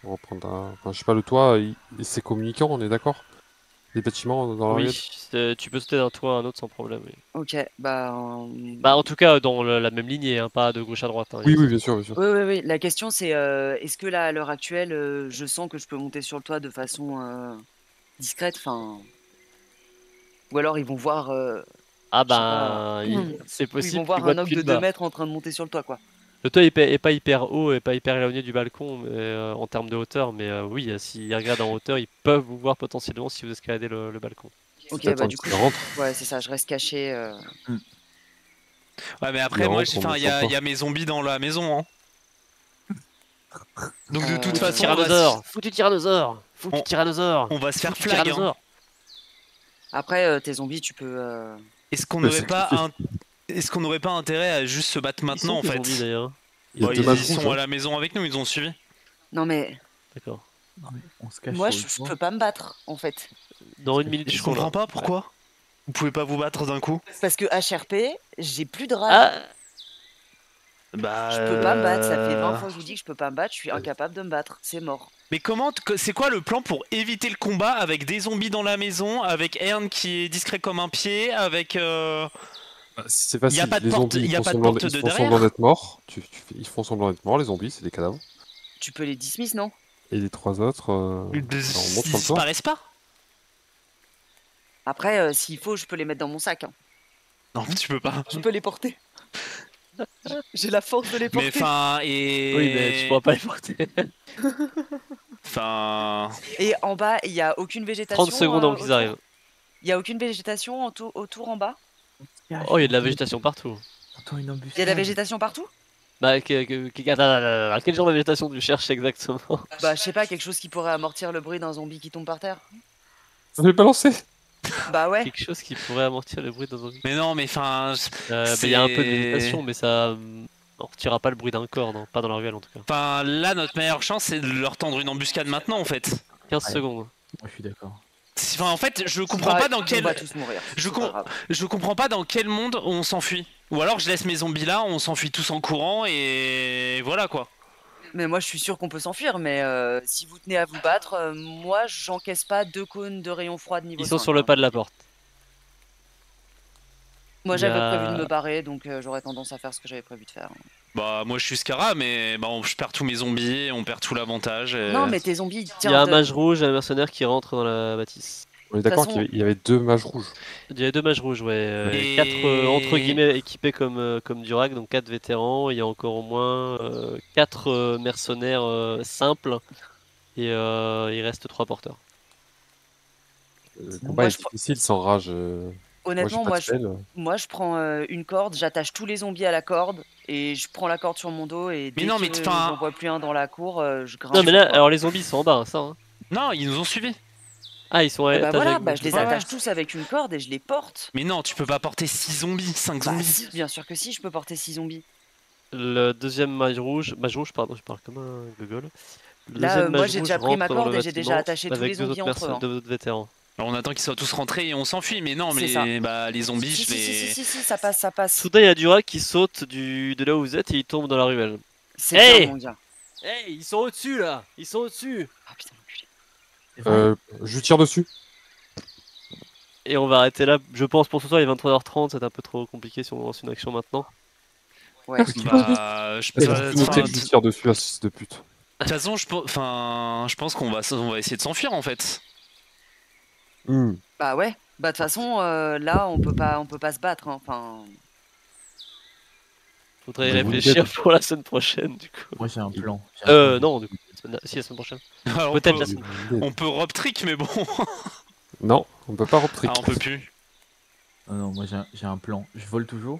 On reprendre Enfin, je sais pas, le toit, c'est communicant, on est d'accord? Les bâtiments dans la ruelle? Oui, tu peux sauter d'un toit à un autre sans problème. Oui. Ok, bah. Bah en tout cas dans la même lignée, hein, pas de gauche à droite. Hein, Oui, oui, bien sûr, bien sûr. Oui, oui, oui. La question, c'est est-ce que là, à l'heure actuelle, je sens que je peux monter sur le toit de façon discrète, enfin. Ou alors ils vont voir, Ah je sais pas, bah c'est ils possible vont qu'ils voir voient un ogre depuis de le 2 bas. mètres en train de monter sur le toit, quoi. Le toit est pas hyper haut et pas hyper éloigné du balcon mais, en termes de hauteur, mais oui, s'ils regardent en hauteur, ils peuvent vous voir potentiellement si vous escaladez le balcon. Ok, Attends, bah du coup, qu'ils rentrent. ouais, c'est ça, je reste caché. Ouais, mais après, Il moi, rentre, on il descend pas. y a mes zombies dans la maison. Hein. Donc de toute Foutu façon, Foutu tyrannosaure, foutu On- tyrannosaure, on va se faire foutu flag. Hein. tyrannosaure. Après, tes zombies, tu peux. Est-ce qu'on Le n'aurait pas sacrifier. Est-ce qu'on n'aurait pas intérêt à juste se battre Ils maintenant sont en tes fait? zombies d'ailleurs. Il y a Bah, deux ils mages sont rouges. à Hein. la maison avec nous, ils ont suivi. Non, mais D'accord. Non, mais on se cache moi, sur je le toit. peux pas me battre, en fait. Dans 1 minute, ils Je sont là. comprends pas pourquoi. Vous pouvez pas vous battre d'un coup? Parce que HRP, j'ai plus de rage. Ah Bah. Je peux pas me battre, ça fait 20 fois que je vous dis que je peux pas me battre, je suis incapable de me battre, c'est mort. Mais c'est quoi le plan pour éviter le combat avec des zombies dans la maison, avec Ern qui est discret comme un pied, avec. C'est Y a facile. pas de Les porte- zombies, y a ils font pas de semblant porte ils de font derrière. semblant d'être morts. Ils font semblant d'être morts, les zombies, c'est des cadavres. Tu peux les dismiss, non? Et les trois autres, on monte Ils sur le toit. disparaissent pas? Après, s'il faut, je peux les mettre dans mon sac. Hein. Non, tu peux pas. Je peux les porter. J'ai la force de les Mais porter. enfin, Oui, mais tu pourras pas les porter. Enfin. Et en bas, il y a aucune végétation. 30 secondes avant qu'ils autour arrivent. Il y a aucune végétation autour en bas. Oh, il y a de la végétation partout. Attends, une embuscade. Il y a de la végétation partout. Bah, attends, quel genre de végétation tu cherches exactement? Bah, je sais pas, quelque chose qui pourrait amortir le bruit d'un zombie qui tombe par terre. Vous avez balancé? Bah ouais. Quelque chose qui pourrait amortir le bruit dans un. Mais non, mais enfin. Bah, il y a un peu de végétation, mais ça on retirera pas le bruit d'un corps, non, pas dans la ruelle en tout cas. Enfin, là, notre meilleure chance, c'est de leur tendre une embuscade maintenant, en fait. 15 Ouais. secondes. Moi, je suis d'accord. Enfin, en fait, je comprends Bah, pas dans On quel. va tous mourir. Je c'est pas com- grave. Je comprends pas dans quel monde on s'enfuit. Ou alors je laisse mes zombies là, on s'enfuit tous en courant et voilà quoi. Mais moi, je suis sûr qu'on peut s'enfuir. Mais si vous tenez à vous battre, moi, j'encaisse pas 2 cônes de rayons froids de niveau Ils sont 5, sur le hein. pas de la porte. Moi, Il y a- j'avais prévu de me barrer, donc j'aurais tendance à faire ce que j'avais prévu de faire. Bah moi je suis Scara mais bah, je perds tous mes zombies, on perd tout l'avantage. Et... Non, mais tes zombies, Il y a tiens, un mage rouge et un mercenaire qui rentre dans la bâtisse. On est d'accord façon- qu'il y avait deux mages rouges. Il y a 2 mages rouges, ouais. Et- 4 entre guillemets équipés comme Durac, donc 4 vétérans. Il y a encore au moins 4 mercenaires simples. Et il reste 3 porteurs. Le Moi, combat est je- difficile sans rage. honnêtement, moi, j'ai pas de spell. moi, je prends une corde, j'attache tous les zombies à la corde et je prends la corde sur mon dos et dès non, que mais enfin- j'en vois plus un dans la cour, je grimpe. Non, mais là, sur, quoi. alors les zombies sont en bas, hein, ça. Hein. Non, ils nous ont suivis. Ah, ils sont à Et bah étage voilà, avec bah, vous. je les Ouais, attache ouais. tous avec une corde et je les porte. Mais non, tu peux pas porter 6 zombies, 5 Bah zombies. si, bien sûr que si, je peux porter 6 zombies. Le deuxième mage rouge, pardon, je parle comme un gogol. Le Là, deuxième moi mage j'ai rouge déjà pris ma rentre dans corde le et j'ai déjà bâtiment attaché tous avec les deux zombies autres entre eux. personnes, deux autres vétérans. Alors on attend qu'ils soient tous rentrés et on s'enfuit, mais non, C'est ça. les zombies, Si, je si, si, les. si, si, ça passe, ça passe. Soudain, il y a Dura qui saute de là où vous êtes et il tombe dans la ruelle. C'est Hey bien, mon gars. Hey, ils sont au-dessus là. Ils sont au-dessus. Ah putain, l'enculé. C'est vrai. Je tire dessus. Et on va arrêter là. Je pense pour ce soir, il est 23h30. C'est un peu trop compliqué si on lance une action maintenant. Ouais. Bah, je Et enfin, notez que je tire dessus à 6 de pute. de toute façon, je pense qu'on va essayer de s'enfuir en fait. Bah ouais. Bah de toute façon, là, on peut pas se battre. Hein. Enfin, Faudrait y Bah, vous réfléchir dites. pour la semaine prochaine du coup. Moi j'ai un plan. J'ai un plan. Non, du coup. Si, la semaine prochaine. Alors, Peut-être la semaine. on peut rob trick, mais bon. Non, on peut pas retrick. Ah, on peut plus. Non, moi j'ai un plan. Je vole toujours.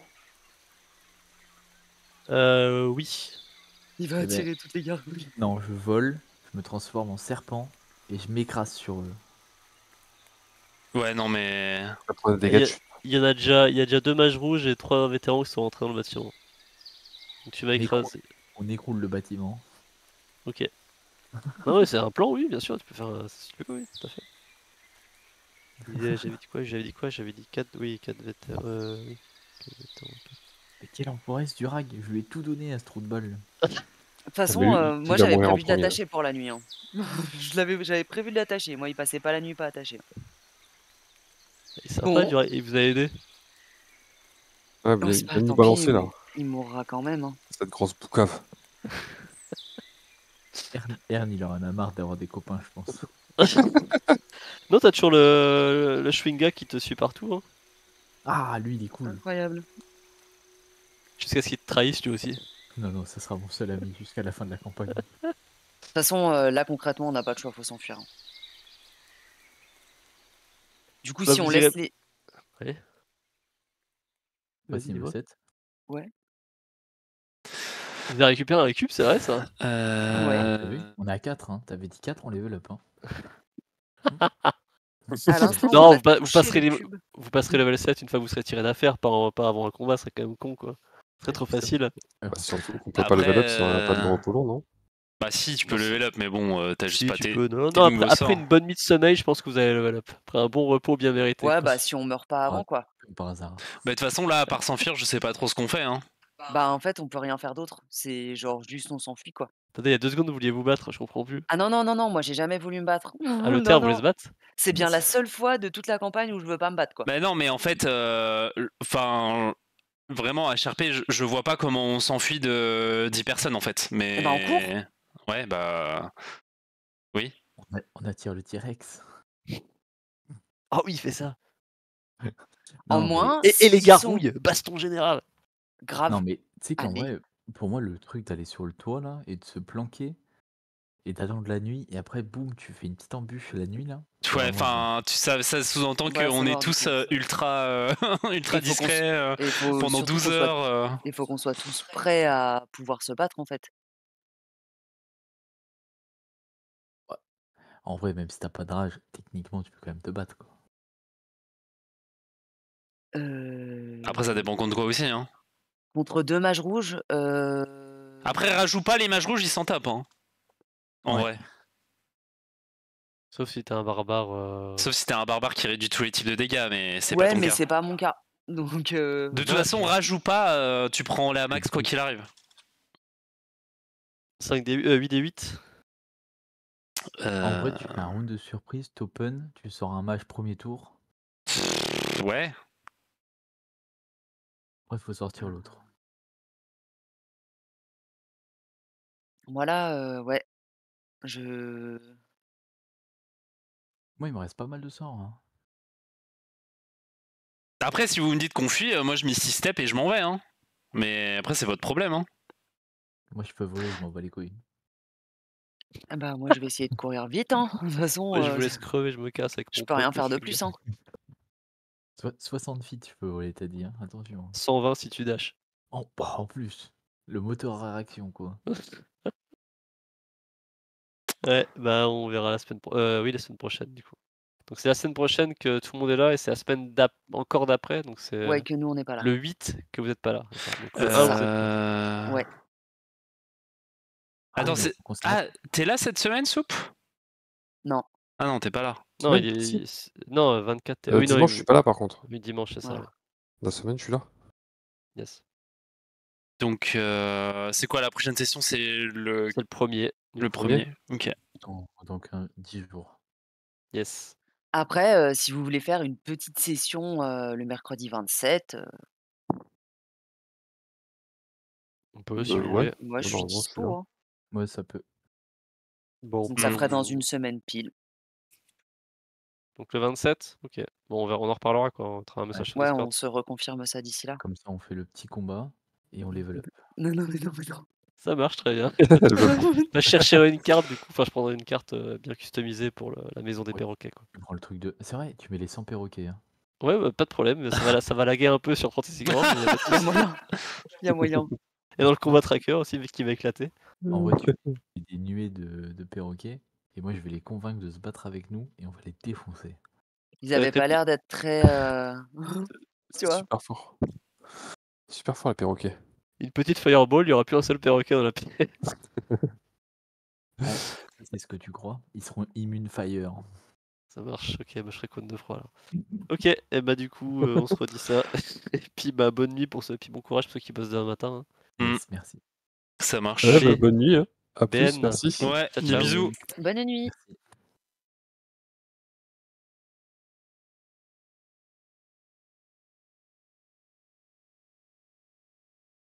Oui. il va Eh ben, attirer toutes les gargouilles. Non, je vole, je me transforme en serpent et je m'écrase sur eux. Ouais, non, mais. Ça prend des dégâts de chute. Il y a déjà 2 mages rouges et 3 vétérans qui sont rentrés dans le bâtiment. Donc tu vas Mais écraser. On écroule le bâtiment. Ok. Non, mais c'est un plan, oui, bien sûr. Tu peux faire si tu veux, oui, tout à fait. J'avais dit quoi? J'avais dit 4, oui, 4 vétérans. Oui. 4 vétérans. Mais quel enfoiré ce Durag, je lui ai tout donné à ce trou de balle. De toute façon, mais lui, moi il va j'avais mourir en prévu de premier. l'attacher pour la nuit. Hein. J'avais prévu de l'attacher. Moi, il passait pas la nuit pas attaché. Il est sympa, Bon. il vous a aidé. Ah, Non, mais c'est il pas, vient de nous tant balancer pis, là. il mourra quand même. Hein. Cette grosse boucave. Ern, il en a marre d'avoir des copains, je pense. Non, t'as toujours le Schwinga qui te suit partout, hein. Ah, lui il est cool. Incroyable. Jusqu'à ce qu'il te trahisse, lui aussi. Non, ça sera mon seul ami jusqu'à la fin de la campagne. De toute façon, là concrètement, on n'a pas le choix, faut s'enfuir. Hein. Du coup, Bah, si on vous laisse irez- les. Ouais. Passer Vas-y, niveau dis-moi. 7. Vous avez récupéré un récup, c'est vrai ça? T'as vu On est à 4, hein. T'avais dit 4 en level up. Hein. À l'instant, Non, on a vous touché passerez, le cube. vous passerez level 7 une fois que vous serez tiré d'affaire, pas avant un combat, c'est quand même con quoi. C'est trop facile. Bah, surtout qu'on peut pas level up si on a pas de repos long, non? Bah, si, tu peux level up, mais bon, t'as juste Si, pas tu tes. peux. Non, tes non, nouveaux après sorts. une bonne nuit de sommeil, je pense que vous allez level up. Après un bon repos bien mérité. Ouais, quoi. bah si on meurt pas avant, quoi. Comme par hasard. Bah, de toute façon, là, à part s'enfuir, je sais pas trop ce qu'on fait, hein. Bah en fait, on peut rien faire d'autre. C'est genre juste on s'enfuit, quoi. Attendez, il y a 2 secondes, vous vouliez vous battre, je comprends plus. Ah non, moi j'ai jamais voulu me battre. À le Non, terre, vous voulez non. se battre? C'est bien la seule fois de toute la campagne où je veux pas me battre, quoi. Bah, non, mais en fait, enfin. Vraiment, à HRP, je vois pas comment on s'enfuit de 10 personnes en fait. Mais. Eh ben, on court. Ouais, bah. Oui. On attire le T-Rex. Oh oui, il fait ça. En Non, moins, Et les s'ils gargouilles, baston général. sont grave. Non, mais tu sais qu'en Allez. vrai, pour moi, le truc d'aller sur le toit là et de se planquer et d'attendre la nuit et après, boum, tu fais une petite embûche la nuit là. c'est Ouais, vraiment bien. enfin, ça sous-entend Ouais, qu'on faut est voir du tous coup. ultra, ultra Il faut qu'on discrets Et il faut pendant surtout 12 qu'on soit... heures. Il faut qu'on soit tous prêts à pouvoir se battre, en fait. En vrai, même si t'as pas de rage, techniquement, tu peux quand même te battre, quoi. Après, ça dépend contre quoi aussi. Hein. Contre 2 mages rouges. Après, rajoute pas les mages rouges, ils s'en tapent. Hein. En Ouais. vrai. Sauf si t'es un barbare. Sauf si t'es un barbare qui réduit tous les types de dégâts, mais c'est pas Ouais, ton mais cas. c'est pas mon cas. Donc. De toute façon, rajoute pas, tu prends la max quoi qu'il arrive. 8 des 8. En vrai, tu fais un round de surprise, t'open, tu sors un mage premier tour. Ouais. Après, il faut sortir l'autre. Moi là, ouais. Je. Moi, il me reste pas mal de sorts. Hein. Après, si vous me dites qu'on fuit, moi je m'y 6 step et je m'en vais. Hein. Mais après, c'est votre problème. Hein. Moi, je peux voler, je m'en bats les couilles. Ah bah, moi, je vais essayer de courir vite, hein. De toute façon, Ouais, je vous laisse crever, je me casse avec je mon peux rien pote, faire de le plus, Schwinga. hein. 60 feet, je peux voler, t'as dit, hein. Attention. 120 si tu dash. En plus, le moteur à réaction, quoi. Ouais, bah on verra la semaine oui, la semaine prochaine du coup. Donc c'est la semaine prochaine que tout le monde est là et c'est la semaine encore d'après, donc c'est Ouais, que nous, on n'est pas là. le 8 que vous n'êtes pas là. D'accord. Donc le C'est 1, ça. vous êtes là. Ouais. Attends, mais c'est... faut qu'on se Ah, t'es là cette semaine, Soupe? Non. Ah non, t'es pas là. Non, Ouais, il est. si. Non, 24. Oui, non, Dimanche, je suis pas là par contre. oui, dimanche, c'est ça. Voilà. Ouais. La semaine, je suis là. Yes. Donc, c'est quoi la prochaine session? C'est le C'est le premier. premier. Ok. Donc 10 jours. Yes. Après, si vous voulez faire une petite session le mercredi 27, On peut, si vous Ouais. voulez. moi je suis Normalement, je suis là. dispo. Hein. Ouais, ça peut. Bon, Donc ça ferait dans vous- une semaine pile. Donc le 27. Ok. Bon, on en reparlera quand on fera un message sur Ouais, Discord. on se reconfirme ça d'ici là. Comme ça, on fait le petit combat et on level up. Non, non, mais non, mais non. Ça marche très bien. Elle veut Bah, je chercherai une carte du coup. Enfin, je prendrai une carte bien customisée pour la maison des Ouais. perroquets. Quoi. Tu prends le truc de. C'est vrai, tu mets les 100 perroquets. Hein. Ouais, bah, pas de problème. Ça va laguer un peu sur Fantasy Ground. Mais y a pas de Il y a souci. moyen. Il y a moyen. Et dans le combat tracker aussi, vu qu'il va éclater. En vrai, tu mets des nuées de perroquets et moi, je vais les convaincre de se battre avec nous et on va les défoncer. Ils Ça va avaient être pas épique. l'air d'être très. Tu C'est vois. super fort. Super fort, les perroquets. Une petite fireball, il n'y aura plus un seul perroquet dans la pièce. Ouais, ça, c'est ce que tu crois. Ils seront immune fire. Ça marche, ok, bah, je serai cône de froid alors. Ok, et bah du coup, on se redit ça. Et puis bah bonne nuit pour ceux, puis bon courage pour ceux qui bossent demain matin. Hein. Mm. Yes, merci. Ça marche. Ouais, Allez. bonne nuit. Hein. À plus, Ben. merci. Ouais, Ciao, des ciao. bisous. Bonne nuit. Merci.